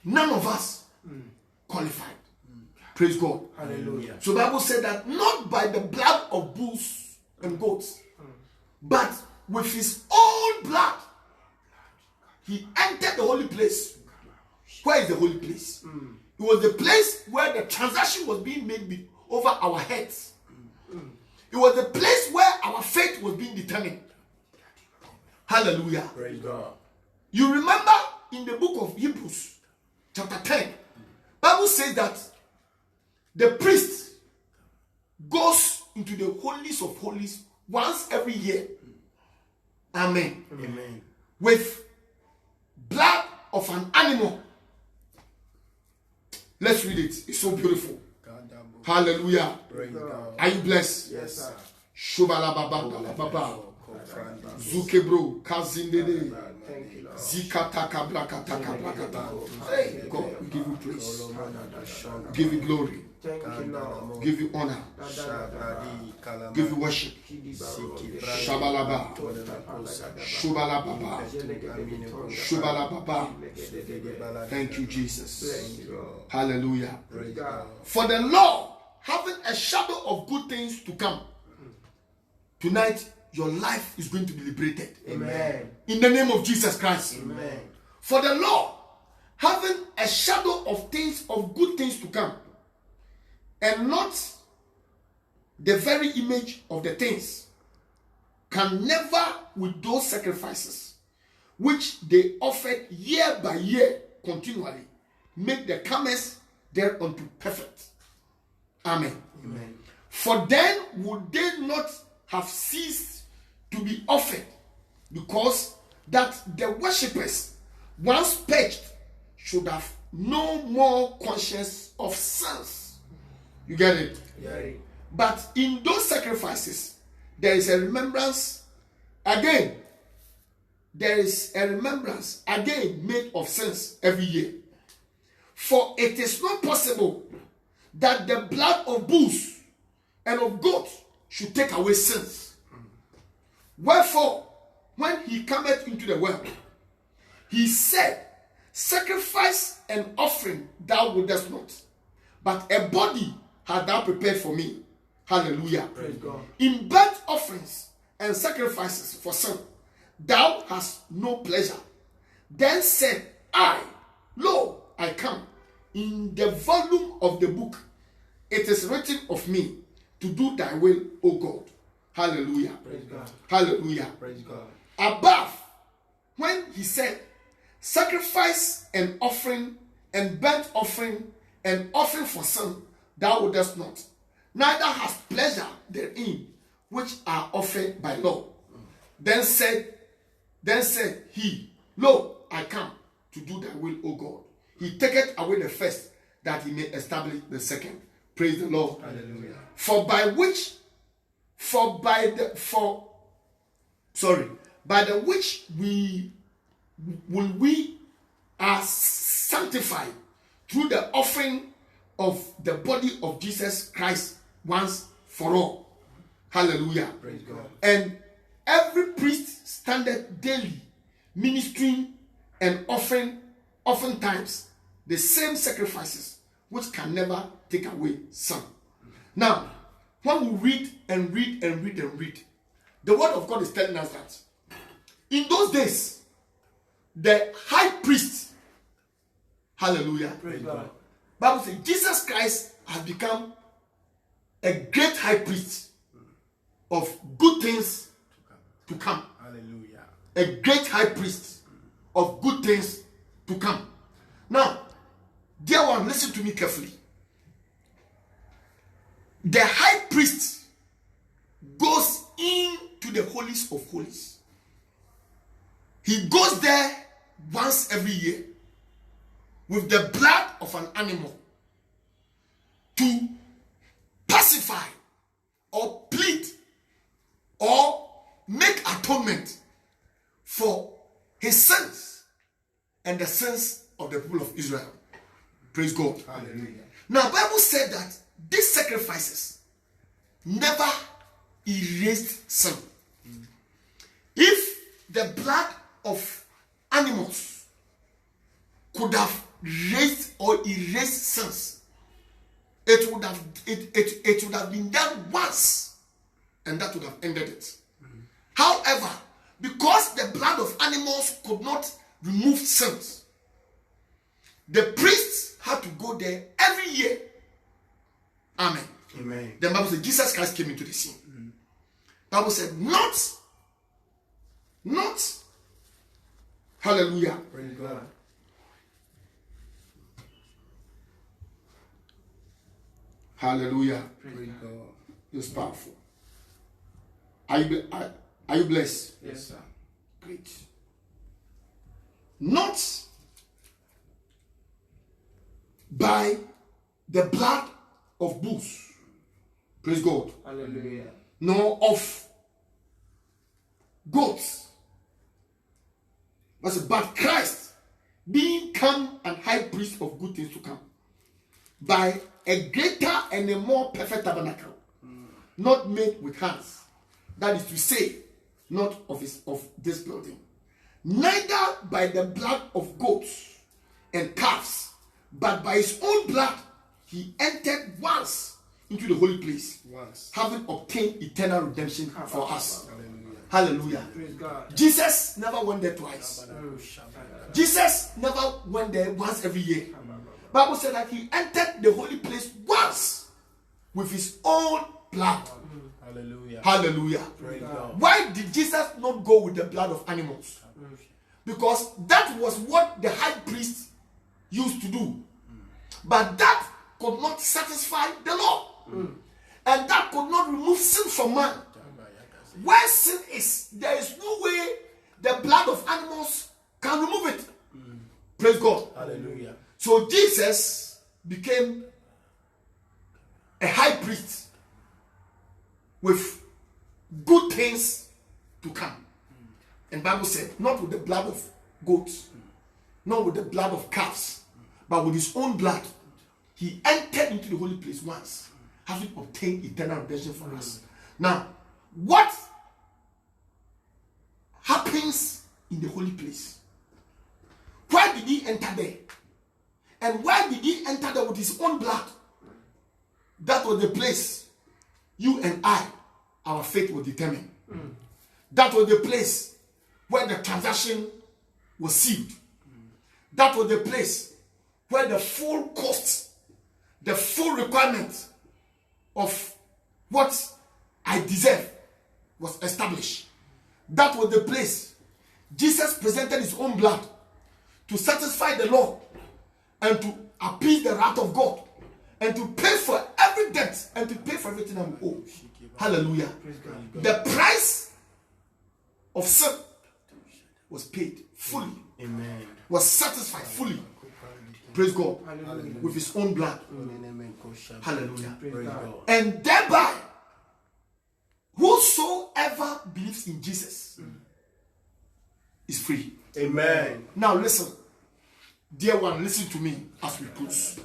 none of us qualified. Praise God. Hallelujah. So the Bible said that not by the blood of bulls and goats, but with his own blood, he entered the holy place. Where is the holy place? It was the place where the transaction was being made over our heads. It was the place where our faith was being determined. Hallelujah. Praise God. You remember in the book of Hebrews, chapter 10, Bible says that the priest goes into the holiest of holies once every year. Amen. Amen. With blood of an animal. Let's read it. It's so beautiful. Hallelujah. Praise God. Are you blessed? Yes, sir. Shubala baba baba. Zukebro kazindede. Thank you, Lord. Zikataka blakataka blakata. Hey God, we give you praise. Give you glory. Thank you, Lord. Give you honor. Give you worship. Shabalaba. Shubalababa. Shubalababa. Thank you, Jesus. Hallelujah. For the law, having a shadow of good things to come, tonight your life is going to be liberated. Amen. In the name of Jesus Christ. Amen. For the law, having a shadow of things, of good things to come, and not the very image of the things, can never, with those sacrifices which they offered year by year continually, make the comers thereunto perfect. Amen. Amen. For then would they not have ceased to be offered, because that the worshippers, once purged, should have no more conscience of sins. You get it? Yeah. But in those sacrifices, there is a remembrance again. There is a remembrance again made of sins every year. For it is not possible that the blood of bulls and of goats should take away sins. Wherefore, when he cometh into the world, he said, sacrifice and offering thou wouldest not, but a body hast thou prepared for me. Hallelujah. Praise God. In burnt offerings and sacrifices for sin, thou hast no pleasure. Then said I, lo, I come. In the volume of the book, it is written of me to do thy will, O God. Hallelujah. Praise God. Hallelujah. Praise God. Above, when he said, sacrifice and offering and burnt offering and offering for sin, thou wouldest not, neither hast pleasure therein, which are offered by law. Then said he, lo, I come to do thy will, O God. He taketh away the first, that he may establish the second. Praise the Lord. Hallelujah. By the which we are sanctified through the offering of the body of Jesus Christ once for all. Hallelujah. Praise God. And every priest standeth daily ministering and offering oftentimes the same sacrifices which can never take away sin. Now, when we read and read and read and read, the word of God is telling us that in those days, the high priest Hallelujah. Praise God. Bible says Jesus Christ has become a great high priest of good things to come. Hallelujah. A great high priest of good things to come. Now, dear one, listen to me carefully. The high priest goes into the holies of holies. He goes there once every year with the blood of an animal to pacify or plead or make atonement for his sins and the sins of the people of Israel. Praise God. Hallelujah. Now, Bible said that these sacrifices never erased sin. If the blood of animals could have raised or erased sins, it would have been done once, and that would have ended it. However, because the blood of animals could not remove sins, the priests had to go there every year. Amen. Amen. The Bible said Jesus Christ came into the scene. Bible said not, hallelujah. Praise God. Hallelujah. Praise God. It's powerful. Are you blessed? Yes, sir. Great. Not by the blood of bulls, praise God, Hallelujah. nor of goats, but Christ being come and high priest of good things to come, by a greater and a more perfect tabernacle, not made with hands, that is to say, not of this building, neither by the blood of goats and calves, but by his own blood he entered once into the holy place, Once. having obtained eternal redemption for us. Hallelujah. Hallelujah. Praise God. Jesus never went there twice. Jesus never went there once every year. Bible said that he entered the holy place once with his own blood. Hallelujah. Hallelujah. Praise God. Why did Jesus not go with the blood of animals? Because that was what the high priest used to do. But that could not satisfy the law. And that could not remove sin from man. Where sin is, there is no way the blood of animals can remove it. Praise God. Hallelujah. So Jesus became a high priest with good things to come. And Bible said, not with the blood of goats, not with the blood of calves, but with his own blood, he entered into the holy place once, having obtained eternal redemption for us. Now, what happens in the holy place? Why did he enter there? And why did he enter there with his own blood? That was the place you and I, our faith will determine. That was the place where the transaction was sealed. That was the place where the full cost, the full requirement of what I deserve was established. That was the place Jesus presented his own blood to satisfy the law and to appease the wrath of God and to pay for every debt and to pay for everything I'm owed. Hallelujah. The price of sin was paid fully, Amen. was satisfied fully. Praise God. Hallelujah. With his own blood. Amen. Hallelujah. Praise Praise God. God. And thereby, whosoever believes in Jesus is free. Amen. Now listen, dear one, listen to me as we close.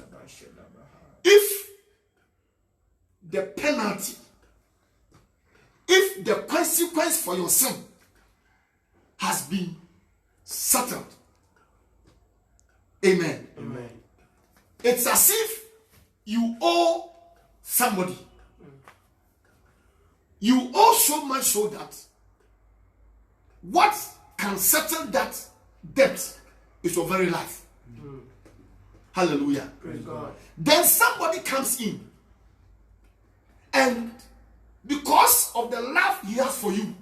If the penalty, if the consequence for your sin has been settled, amen. Amen. It's as if you owe somebody. You owe so much so that what can settle that debt is your very life. Hallelujah. Praise God. Then somebody comes in, and because of the love he has for you,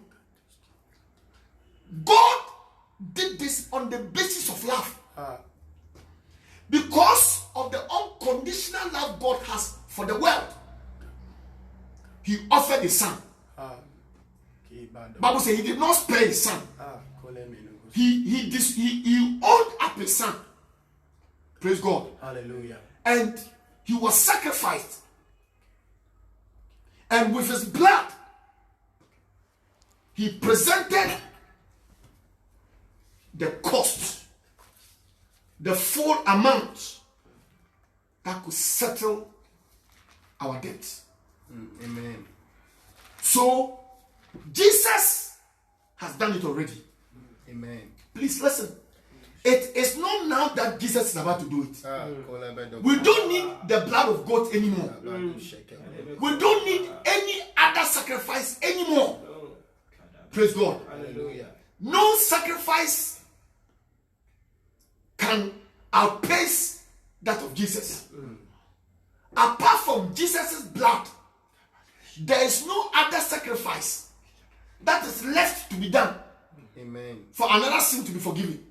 God did this on the basis of love. Because of the unconditional love God has for the world, he offered his son. Bible says he did not spare his son. He owned up his son. Praise God. Hallelujah. And he was sacrificed. And with his blood, he presented the cost, the full amount that could settle our debts. Amen. So, Jesus has done it already. Amen. Please listen. It is not now that Jesus is about to do it. We don't need the blood of goat anymore. We don't need any other sacrifice anymore. Praise God. Hallelujah. No sacrifice can outpace that of Jesus. Apart from Jesus' blood, there is no other sacrifice that is left to be done. Amen. For another sin to be forgiven.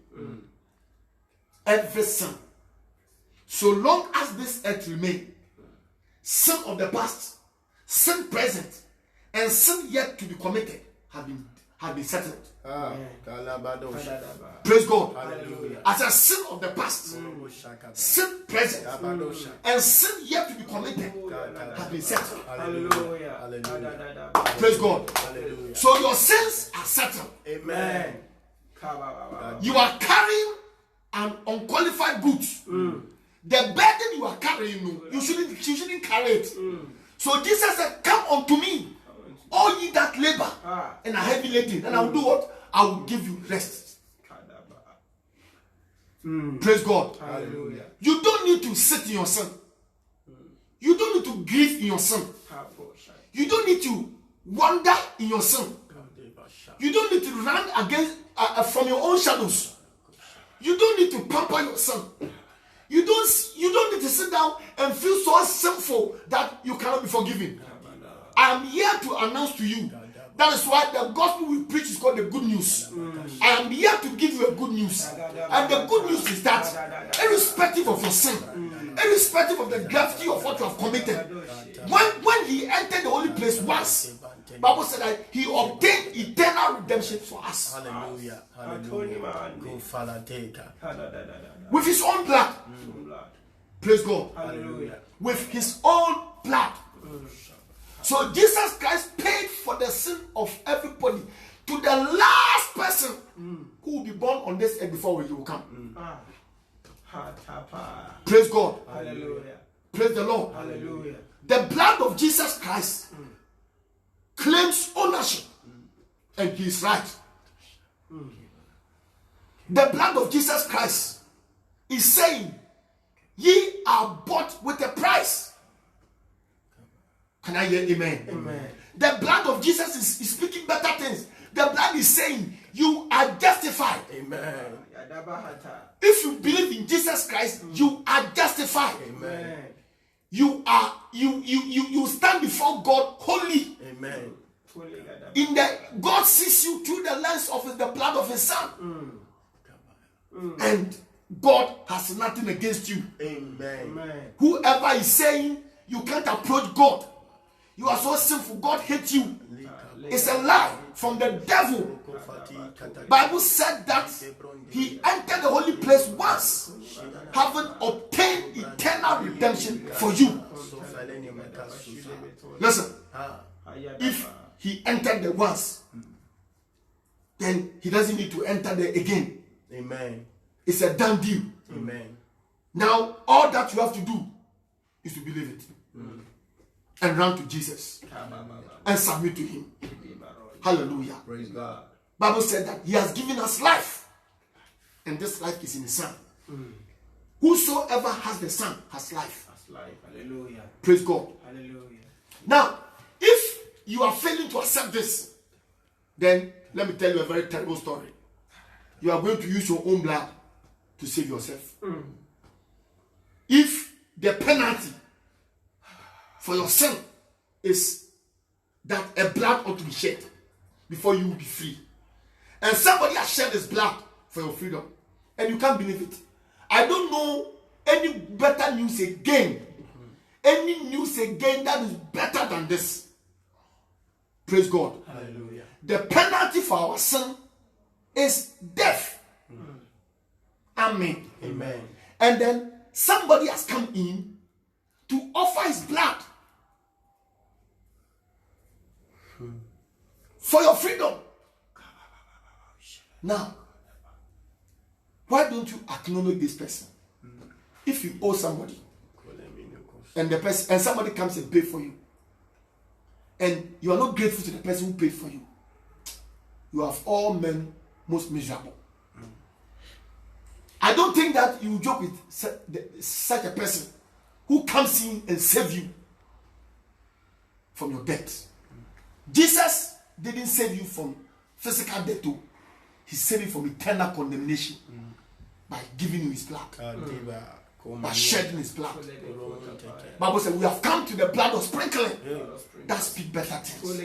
Every sin. So long as this earth remains, sin of the past, sin present, and sin yet to be committed have been settled. Praise God. Hallelujah. As a sin of the past, sin present, and sin yet to be committed have been settled. Hallelujah. Hallelujah. Praise God. Hallelujah. So your sins are settled. Amen. You are carrying an unqualified goods. The burden you are carrying, you shouldn't carry it. So Jesus said, "Come unto me, all ye that labor and are heavy laden, and I will do what? I will give you rest." Praise God. Hallelujah. You don't need to sit in your sin. You don't need to grieve in your sin. You don't need to wander in your sin. You don't need to run against from your own shadows. You don't need to pamper your sin. You don't need to sit down and feel so sinful that you cannot be forgiven. I am here to announce to you. That is why the gospel we preach is called the good news. I am here to give you a good news. And the good news is that irrespective of your sin, irrespective of the gravity of what you have committed, when he entered the holy place once, Bible said that he obtained eternal redemption for us. Hallelujah. Hallelujah. Go Father, take her. With his own blood. Praise God. Hallelujah. With his own blood. So Jesus Christ paid for the sin of everybody to the last person who will be born on this earth before he will come. Praise God. Hallelujah. Praise the Lord. Hallelujah. The blood of Jesus Christ claims ownership, and he is right. The blood of Jesus Christ is saying, "Ye are bought with a price." Can I hear amen? Amen. The blood of Jesus is speaking better things. The blood is saying, you are justified. Amen. If you believe in Jesus Christ, you are justified. Amen. You stand before God holy. Amen. God sees you through the lens of the blood of his son. And God has nothing against you. Amen. Whoever is saying you can't approach God, you are so sinful, God hates you, it's a lie from the devil. Bible said that he entered the holy place once, having obtained eternal redemption for you. Listen, if he entered there once, then he doesn't need to enter there again. Amen. It's a done deal. Amen. Now, all that you have to do is to believe it. And run to Jesus. And submit to him. Hallelujah. Praise God. Bible said that he has given us life. And this life is in his son. Whosoever has the son has life. Hallelujah. Praise God. Hallelujah. Now, if you are failing to accept this, then let me tell you a very terrible story. You are going to use your own blood to save yourself. if the penalty for your sin is that a blood ought to be shed before you will be free, and somebody has shed his blood for your freedom, and you can't believe it. I don't know any better news again, any news again that is better than this. Praise God. Hallelujah. The penalty for our sin is death. Amen. Amen. And then somebody has come in to offer his blood for your freedom. Now, why don't you acknowledge this person? If you owe somebody, and the person and somebody comes and pay for you, and you are not grateful to the person who paid for you, you have all men most miserable. I don't think that you joke with such a person who comes in and saves you from your debt. Jesus didn't save you from physical death too. He saved you from eternal condemnation by giving you his blood, by shedding his blood. Bible says we have come to the blood of sprinkling that speak better things.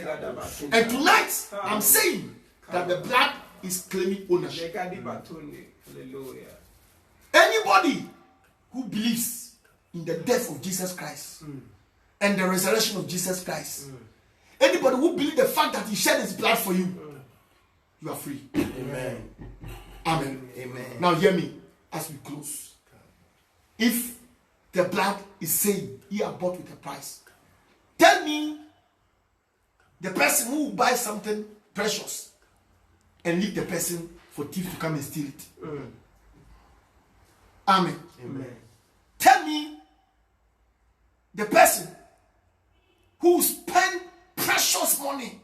And tonight I'm saying that the blood is claiming ownership. Anybody who believes in the death of Jesus Christ and the resurrection of Jesus Christ, anybody who believes the fact that he shed his blood for you, you are free. Amen. Amen. Amen. Now hear me as we close. If the blood is saying you are bought with a price, tell me the person who will buy something precious and leave the person for thieves to come and steal it. Amen. Amen. Tell me the person who spend precious money,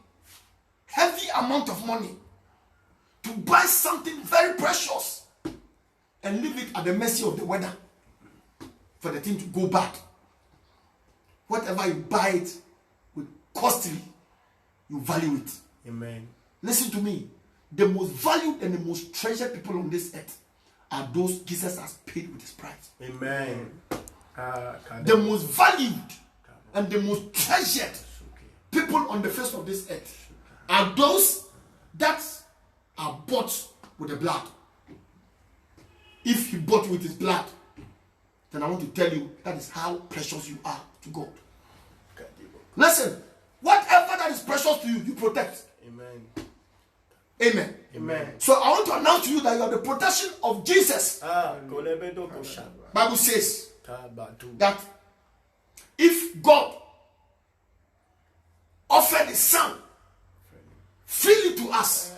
heavy amount of money, to buy something very precious and leave it at the mercy of the weather for the thing to go bad. Whatever you buy it with costly, you value it. Amen. Listen to me. The most valued and the most treasured people on this earth are those Jesus has paid with his price. Amen. The most valued and the most treasured people on the face of this earth are those that are bought with the blood. If he bought with his blood, then I want to tell you that is how precious you are to God. Listen, whatever that is precious to you, you protect. Amen. Amen. Amen. So I want to announce to you that you have the protection of Jesus. Bible says that if God offered his son freely to us,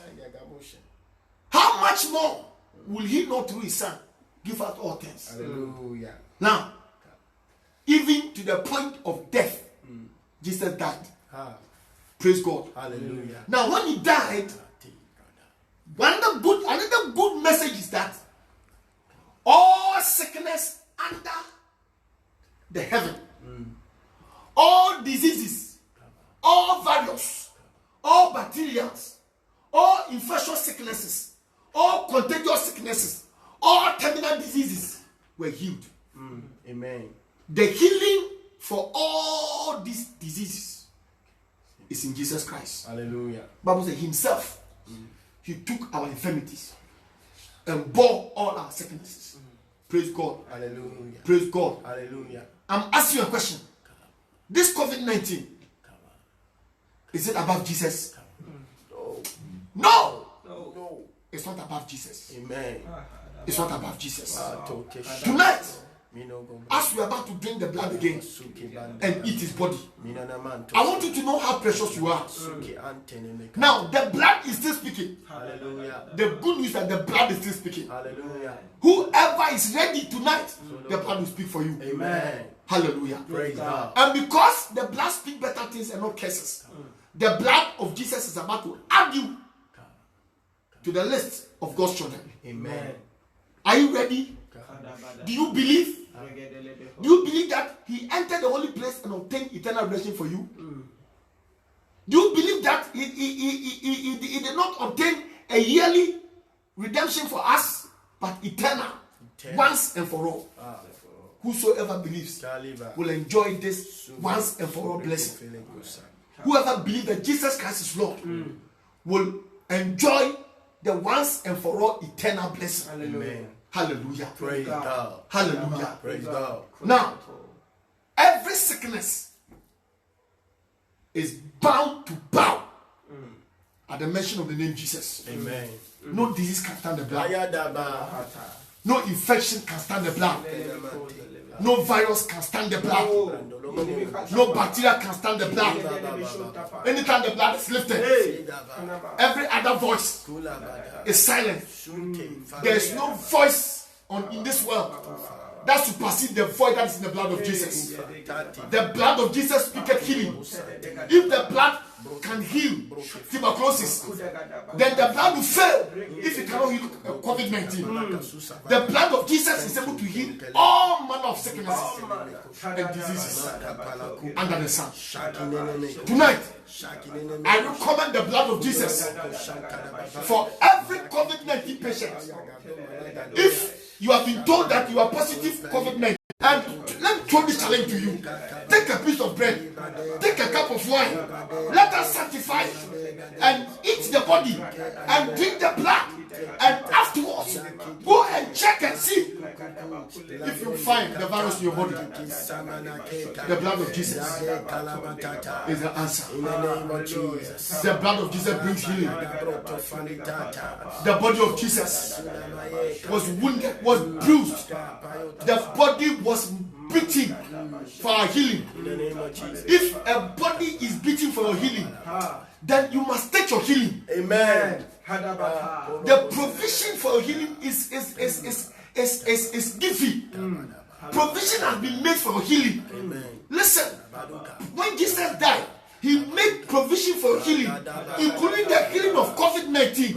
how much more will he not through his son give us all things? Hallelujah. Now, even to the point of death, Jesus died. Praise God. Hallelujah. Now, when he died, another good message is that all sickness under the heaven, all diseases, all virus, all bacteria, all infectious sicknesses, all contagious sicknesses, all terminal diseases were healed. Amen. The healing for all these diseases is in Jesus Christ. Hallelujah. Bible says himself, he took our infirmities and bore all our sicknesses. Praise God. Hallelujah. Praise God. Hallelujah. I'm asking you a question. This COVID-19, is it above Jesus? No. No. It's not above Jesus. Amen. It's not above Jesus. Tonight, as we are about to drink the blood again and eat his body, I want you to know how precious you are. Now, the blood is still speaking. Hallelujah. The good news is that the blood is still speaking. Hallelujah. Whoever is ready tonight, the blood will speak for you. Amen. Hallelujah. Praise God. And because the blood speaks better things and not curses, the blood of Jesus is about to add you to the list of God's children. Amen. Are you ready? Do you believe? Do you believe that he entered the holy place and obtained eternal redemption for you? Do you believe that he did not obtain a yearly redemption for us, but eternal, once and for all? whosoever believes will enjoy this once and for all blessing. Whoever believes that Jesus Christ is Lord will enjoy the once and for all eternal blessing. Hallelujah. Hallelujah. Praise God. Hallelujah. Praise God. Now, every sickness is bound to bow at the mention of the name Jesus. Amen. No disease can stand the blood. Ayadaba. No infection can stand the blood. No virus can stand the blood. No bacteria can stand the blood. Anytime the blood is lifted, every other voice is silent. There is no voice in this world that supersedes the voice that is in the blood of Jesus. The blood of Jesus speaketh healing. If the blood can heal tuberculosis, then the blood will fail if it cannot heal COVID-19. The blood of Jesus is able to heal all manner of sicknesses and diseases under the sun. Tonight, I recommend the blood of Jesus for every COVID-19 patient. If you have been told that you are positive COVID-19, and let me throw this challenge to you. Take a piece of bread, take a cup of wine, let us sanctify and eat the body and drink the blood, and afterwards go and check and see if you find the virus in your body. The blood of Jesus is the answer. In the name of Jesus. The blood of Jesus brings healing. The body of Jesus was wounded, was bruised. The body was beaten for our healing. In the name of Jesus. If a body is beating for your healing, then you must take your healing. Amen. The provision for your healing is given. Provision has been made for your healing. Amen. Listen, when Jesus died, He made provision for your healing, including the healing of COVID-19.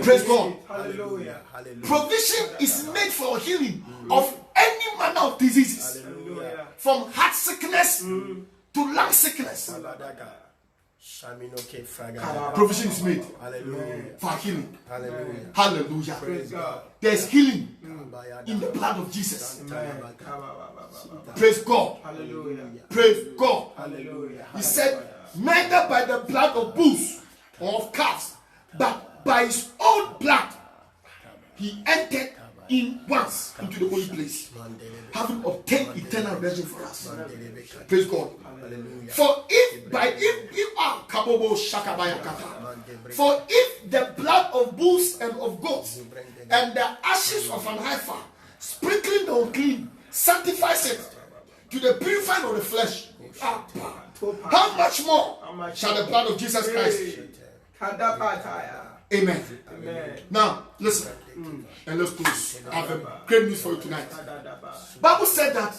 Praise God. Hallelujah. Provision is made for your healing of any manner of diseases, Hallelujah. from heart sickness to lung sickness. Provision is made Hallelujah. for healing. Hallelujah. Hallelujah. Praise God. There's healing in the blood of Jesus. Amen. Praise God. Hallelujah. Praise God. Hallelujah. He said, neither by the blood of bulls or of calves, but by His own blood, He entered in once into the holy place, having obtained eternal redemption for us. Praise God. For if the blood of bulls and of goats and the ashes of an heifer, sprinkling the unclean, sanctifies it to the purifying of the flesh, how much more shall the blood of Jesus Christ? Amen. Amen. Now listen, and let's close. I have a great news for you tonight. Bible said that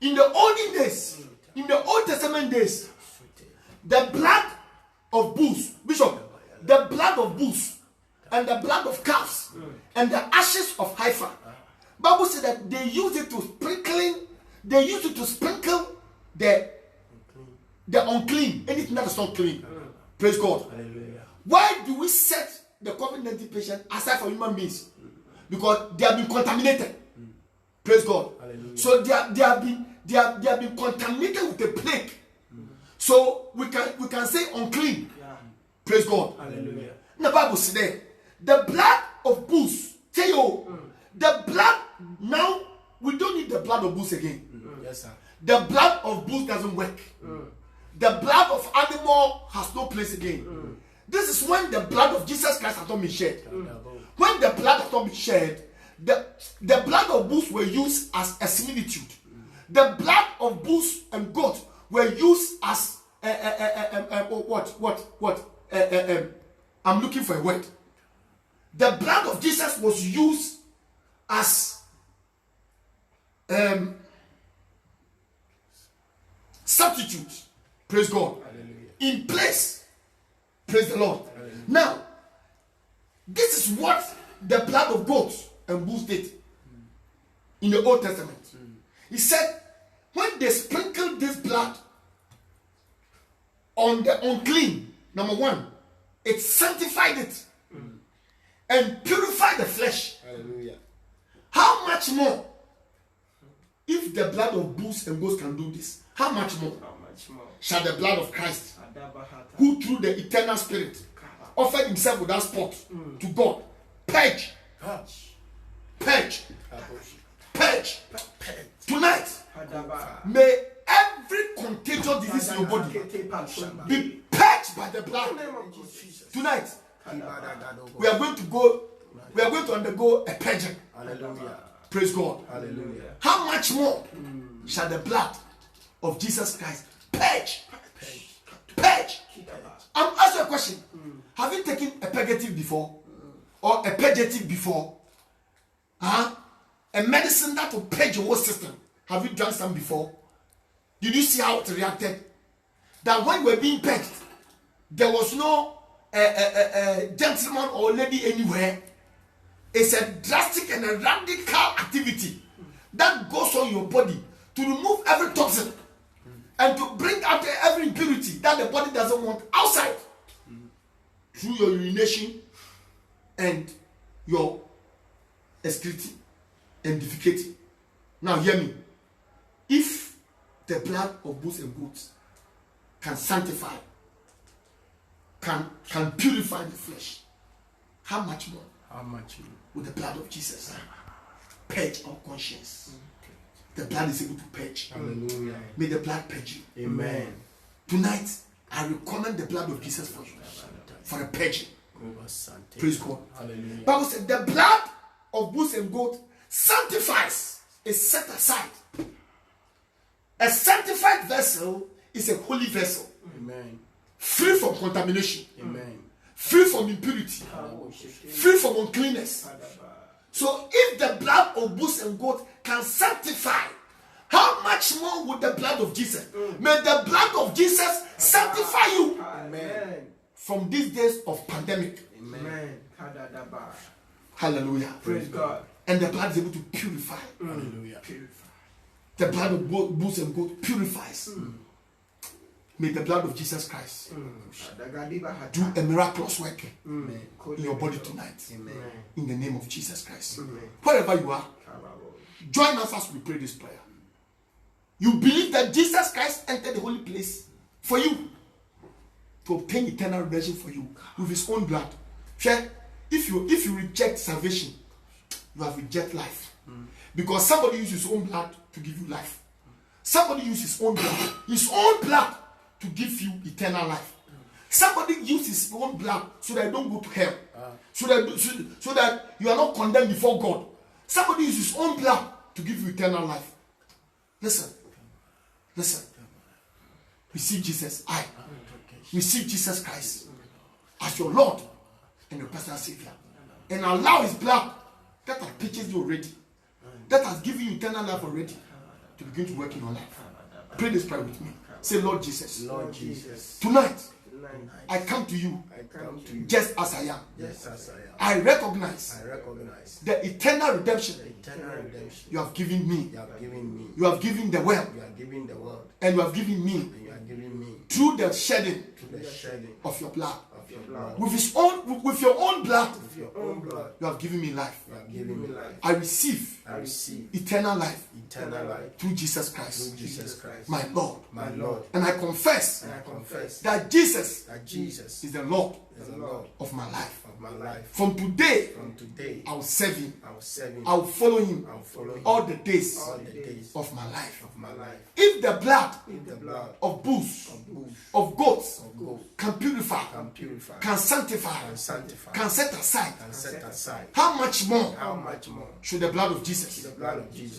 in the olden days, in the Old Testament days, the blood of bulls, Bishop, the blood of bulls and the blood of calves and the ashes of heifer, Bible said that they used it to sprinkle the unclean, anything that is not clean. Praise God. Hallelujah. Why do we set the COVID-19 patient aside from human beings? Because they have been contaminated. Praise God. Hallelujah. So they have been contaminated with the plague. So we can say unclean. Yeah. Praise God. Hallelujah. The Bible says there, the blood of bulls. Tell you, the blood now we don't need the blood of bulls again. Yes, sir. The blood of bulls doesn't work. The blood of animal has no place again. This is when the blood of Jesus Christ has not been shed. When the blood has not been shed, the blood of bulls were used as a similitude. The blood of bulls and goats were used as I'm looking for a word. The blood of Jesus was used as substitute. Praise God. Hallelujah. In place. Praise the Lord. Hallelujah. Now, this is what the blood of goats and bulls did in the Old Testament. He said, when they sprinkled this blood on the unclean, number one, it sanctified it. and purify the flesh, Hallelujah. how much more if the blood of bulls and goats can do this? How much more How much more? shall the blood of Christ, Adabahata. who through the eternal spirit offered himself without spot to God, purge, purge, purge tonight? Adaba. May every contagious disease in your body be purged by the blood. Tonight, we are going to undergo a purging. Hallelujah. Praise God. Hallelujah. How much more shall the blood of Jesus Christ purge? Purge. I'm asking a question. Have you taken a purgative before? Or a purgative before? Huh? A medicine that will purge your whole system. Have you done some before? Did you see how it reacted? That when we were being purged, there was no gentleman or lady anywhere. It's a drastic and a radical activity that goes on your body to remove every toxin and to bring out every impurity that the body doesn't want outside through your urination and your excreting and defecating. Now hear me. If the blood of bulls and goats can sanctify, can purify the flesh, how much more How much more? with the blood of Jesus purge our conscience? The blood is able to purge. Hallelujah. May the blood purge you. Amen. Tonight, I recommend the blood of Jesus for you, for a purging. Praise God. Hallelujah. Bible said the blood of bulls and goats sanctifies, is set aside. A sanctified vessel is a holy vessel, Amen. free from contamination, Amen. free from impurity, free from uncleanness. So if the blood of bulls and goats can sanctify, how much more would the blood of Jesus? May the blood of Jesus sanctify you Amen. from these days of pandemic. Amen. Kadadaba. Hallelujah. Praise God. And the blood is able to purify. Hallelujah. The blood of bulls and goats purifies. May the blood of Jesus Christ do a miraculous work in your body tonight. Amen. In the name of Jesus Christ. Wherever you are, join us as we pray this prayer. You believe that Jesus Christ entered the holy place for you to obtain eternal redemption for you with his own blood. If you reject salvation, you have rejected life. Because somebody used his own blood to give you life. Somebody used his own blood to give you eternal life. Somebody used his own blood so that you don't go to hell. So that you are not condemned before God. Somebody used his own blood to give you eternal life. Listen. Receive Jesus. Receive Jesus Christ as your Lord and your personal Savior. And allow his blood that has purchased you already, that has given you eternal life already, to begin to work in your life. Pray this prayer with me. Say, Lord Jesus. Lord Jesus. Tonight, I come to you just as I am. I recognize the eternal redemption you have given me. You have given the world. And you have given me through the shedding of your blood. With your own blood, you have given me life. I receive eternal life through Jesus Christ, my Lord. And I confess that Jesus is the Lord of my life. From today, I will serve him. I will follow him all the days of my life. If the blood of bulls, of goats, can purify, can sanctify, can set aside, how much more should the blood of Jesus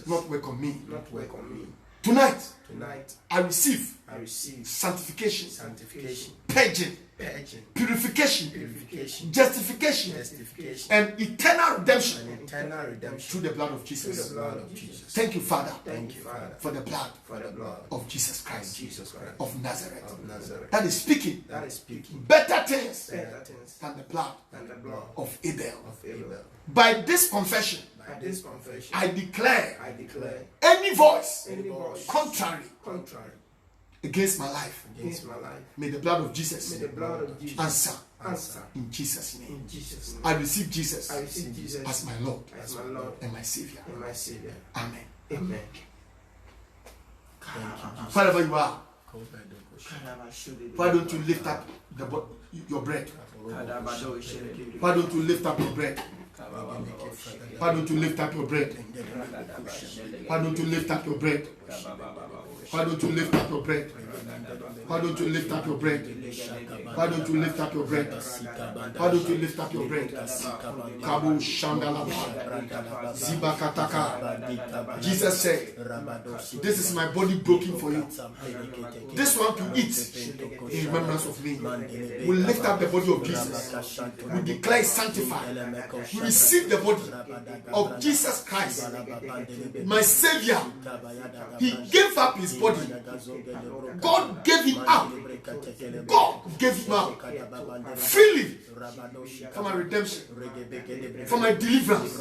not work on me? Tonight, I receive sanctification, purging, purification, justification, and eternal redemption through the blood of Jesus. Thank you, Father, for the blood of Jesus Christ of Nazareth that is speaking better things than the blood of Abel. By this confession, I declare any voice contrary against my life. Against my life. May the blood of Jesus May the blood of Jesus answer in Jesus' name. in Jesus' name. I receive Jesus I receive Jesus as my Lord as my Lord and my Savior. and my Savior. Amen. Amen. Wherever you are, Kadabasho. why don't you lift up your bread? Why don't you lift up your bread? Why don't you lift up your bread? Why don't you lift up your bread? Why don't you lift up your bread? Why don't you lift up your bread? Why don't you lift up your bread? Why don't you lift up your bread? Kabu Shandalaba Zibakataka. Jesus said, "This is my body broken for you. This one to eat in remembrance of me." We lift up the body of Jesus. We declare sanctified. We receive the body of Jesus Christ, my Savior. He gave up his body. God gave him up. God gave him up freely for my redemption, for my deliverance,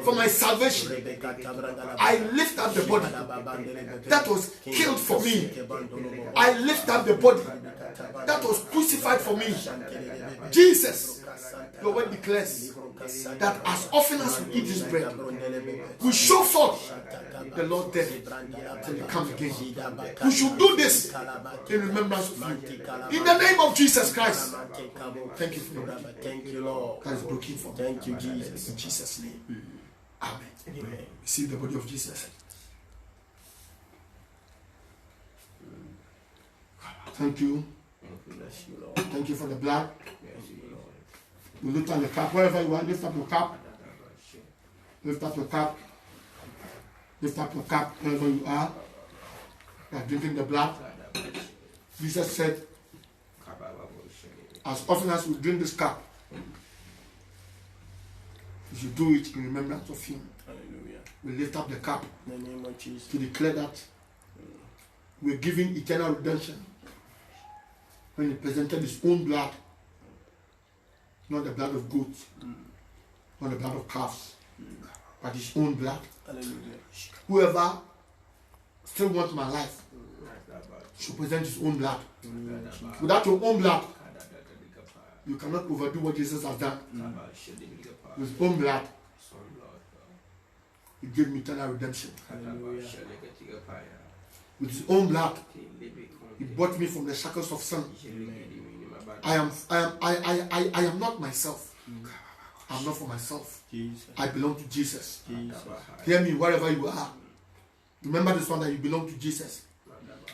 for my salvation. I lift up the body that was killed for me. I lift up the body that was crucified for me. Jesus, your word declares that as often as we eat this bread, we show forth the Lord death till he comes again. We should do this in remembrance of you. In the name of Jesus Christ. Thank you for your body. Thank you, Lord. That is broken for me. Thank you, Jesus. In Jesus' name. Amen. Receive the body of Jesus. Thank you. Thank you for the blood. You lift up your cup wherever you are. Lift up your cup. Lift up your cup. Lift up your cup wherever you are. You are drinking the blood. Jesus said, as often as we drink this cup, we should do it in remembrance of him. Hallelujah. We lift up the cup In the name of Jesus. to declare that we're giving eternal redemption when he presented his own blood, not the blood of goats, not the blood of calves, but his own blood. Hallelujah. Whoever still wants my life should present his own blood. Without your own blood, you cannot overdo what Jesus has done. With his own blood, he gave me eternal redemption. Hallelujah. With his own blood, he bought me from the shackles of sin. I am not myself. I'm not for myself. Jesus. I belong to Jesus. Jesus. Hear me wherever you are. Remember this one, that you belong to Jesus.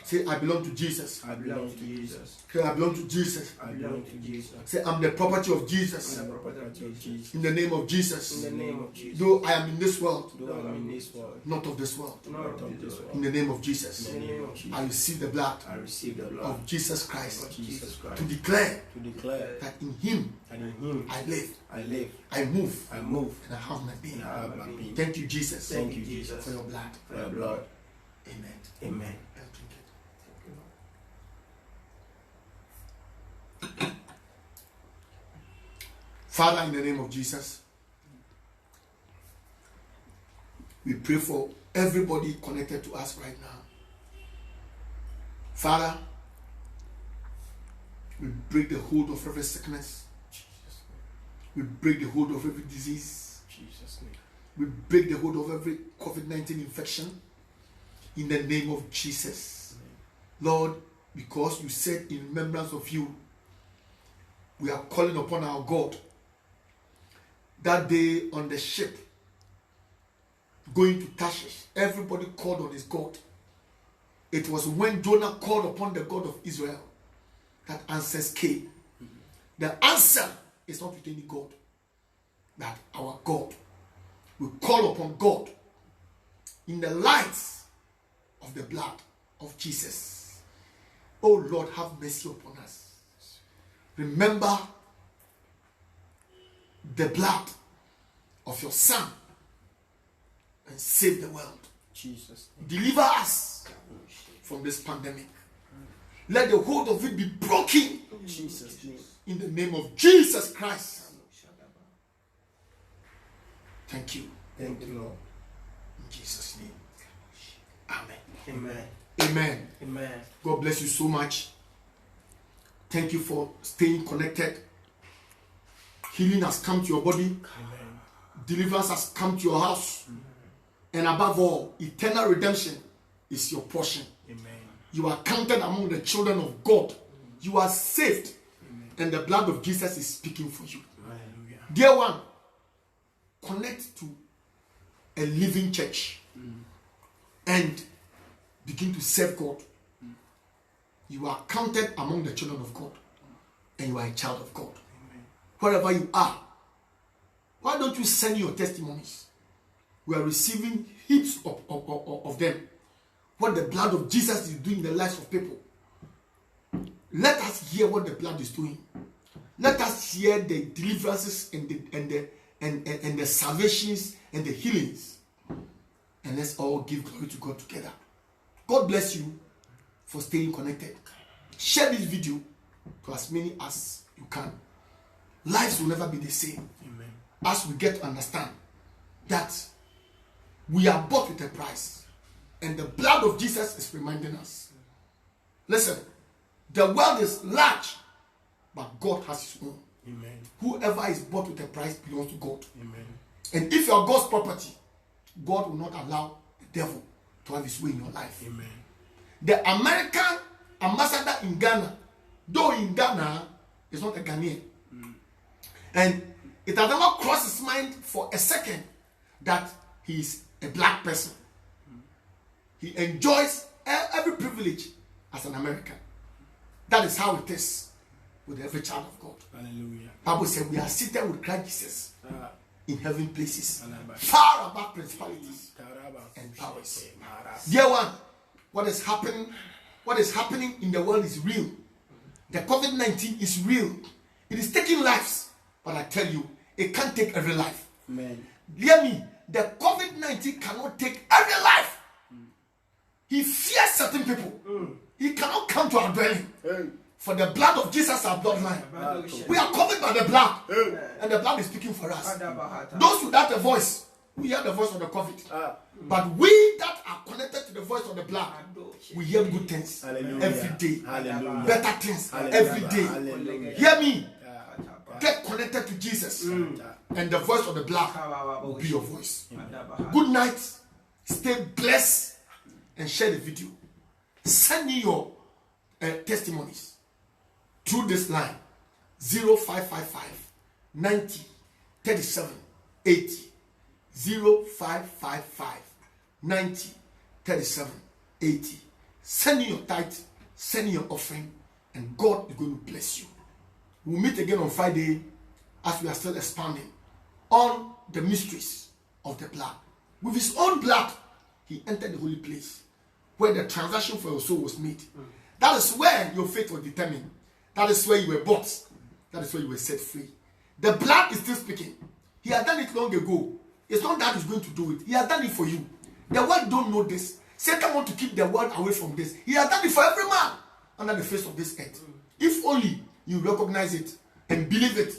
Say, I belong to Jesus. I belong to Jesus. Say, I belong to Jesus. I belong to Jesus. Say, I'm the property of Jesus. I'm the property of Jesus. In the name of Jesus. In the name of Jesus. Though I am in this world, Though I'm in this world, not of this world. not of this world. In the name of Jesus. In the name of Jesus. I receive the blood I receive the blood of Jesus Christ of Jesus to Christ declare to declare that in him and in Him I live, I live, I move, I move, and I have my being. and I have my being. Thank you, Jesus, Thank you, Jesus, for your blood. for your blood. Amen. Amen. Let's drink it. Father, in the name of Jesus, we pray for everybody connected to us right now. Father, we break the hold of every sickness. We break the hold of every disease. Jesus' name. We break the hold of every COVID-19 infection in the name of Jesus. Lord, because you said in remembrance of you, we are calling upon our God. That day on the ship going to Tarshish, everybody called on his God. It was when Jonah called upon the God of Israel that answers came. The answer is not with any God, but our God. We call upon God in the light of the blood of Jesus. Oh Lord, have mercy upon us. Remember the blood of your Son and save the world. Jesus' name. Deliver us from this pandemic. Let the hold of it be broken Jesus' name. in the name of Jesus Christ. Thank you. Thank you, Lord. In Jesus' name. Amen. Amen. Amen. Amen. God bless you so much. Thank you for staying connected. Healing has come to your body. Amen. Deliverance has come to your house. And above all, eternal redemption is your portion. Amen. You are counted among the children of God. You are saved. And the blood of Jesus is speaking for you. Hallelujah. Dear one, connect to a living church and begin to serve God. You are counted among the children of God, and you are a child of God. Wherever you are, why don't you send your testimonies? We are receiving heaps of them. What the blood of Jesus is doing in the lives of people. Let us hear what the blood is doing. Let us hear the deliverances and the salvations and the healings. And let's all give glory to God together. God bless you for staying connected. Share this video to as many as you can. Lives will never be the same. Amen. As we get to understand that we are bought with a price. And the blood of Jesus is reminding us. Listen, the world is large, but God has his own. Amen. Whoever is bought with a price belongs to God. Amen. And if you are God's property, God will not allow the devil to have his way in your life. Amen. The American ambassador in Ghana, though in Ghana, is not a Ghanaian. And it has never crossed his mind for a second that he is a black person. He enjoys every privilege as an American. That is how it is with every child of God. Hallelujah. Bible said we are seated with Christ Jesus in heavenly places, Hallelujah. far above principalities and powers. Dear one, what is happening in the world is real. The COVID-19 is real. It is taking lives, but I tell you, it can't take every life. Amen. Hear me, the COVID-19 cannot take every life. He fears certain people. He cannot come to our dwelling. For the blood of Jesus, our bloodline. We are covered by the blood. And the blood is speaking for us. Those without a voice, we hear the voice of the COVID. But we that are connected to the voice of the blood, we hear good things. Hallelujah. Every day. Hallelujah. Better things. Hallelujah. Every day. Hallelujah. Hear me. Get connected to Jesus. And the voice of the blood will be your voice. Good night. Stay blessed. And share the video. Send me your testimonies through this line 0555 90 37 80 0555 90 37 80. Send me your tithe, send me your offering, and God is going to bless you. We'll meet again on Friday as we are still expanding on the mysteries of the blood. With his own blood, he entered the holy place where the transaction for your soul was made. That is where your faith was determined. That is where you were bought. That is where you were set free. The blood is still speaking. He had done it long ago. It's not that he's going to do it. He has done it for you. The world don't know this. Satan wants to keep the world away from this. He has done it for every man under the face of this earth. If only you recognize it and believe it,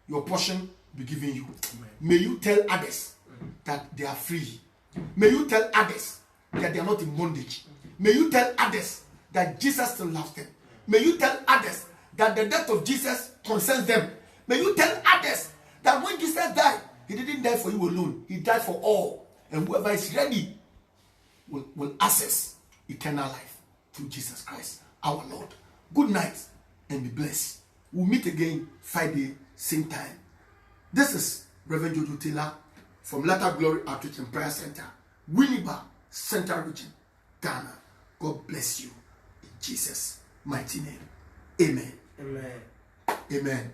your portion will be given you. Amen. May you tell others that they are free. May you tell others that they are not in bondage. May you tell others that Jesus still loves them. May you tell others that the death of Jesus concerns them. May you tell others that when Jesus died, he didn't die for you alone. He died for all. And whoever is ready will access eternal life through Jesus Christ, our Lord. Good night and be blessed. We'll meet again Friday, same time. This is Reverend Jojo Taylor from Latter Glory Outreach and Prayer Center, Winneba, Central Region, Ghana. God bless you in Jesus' mighty name. Amen. Amen. Amen.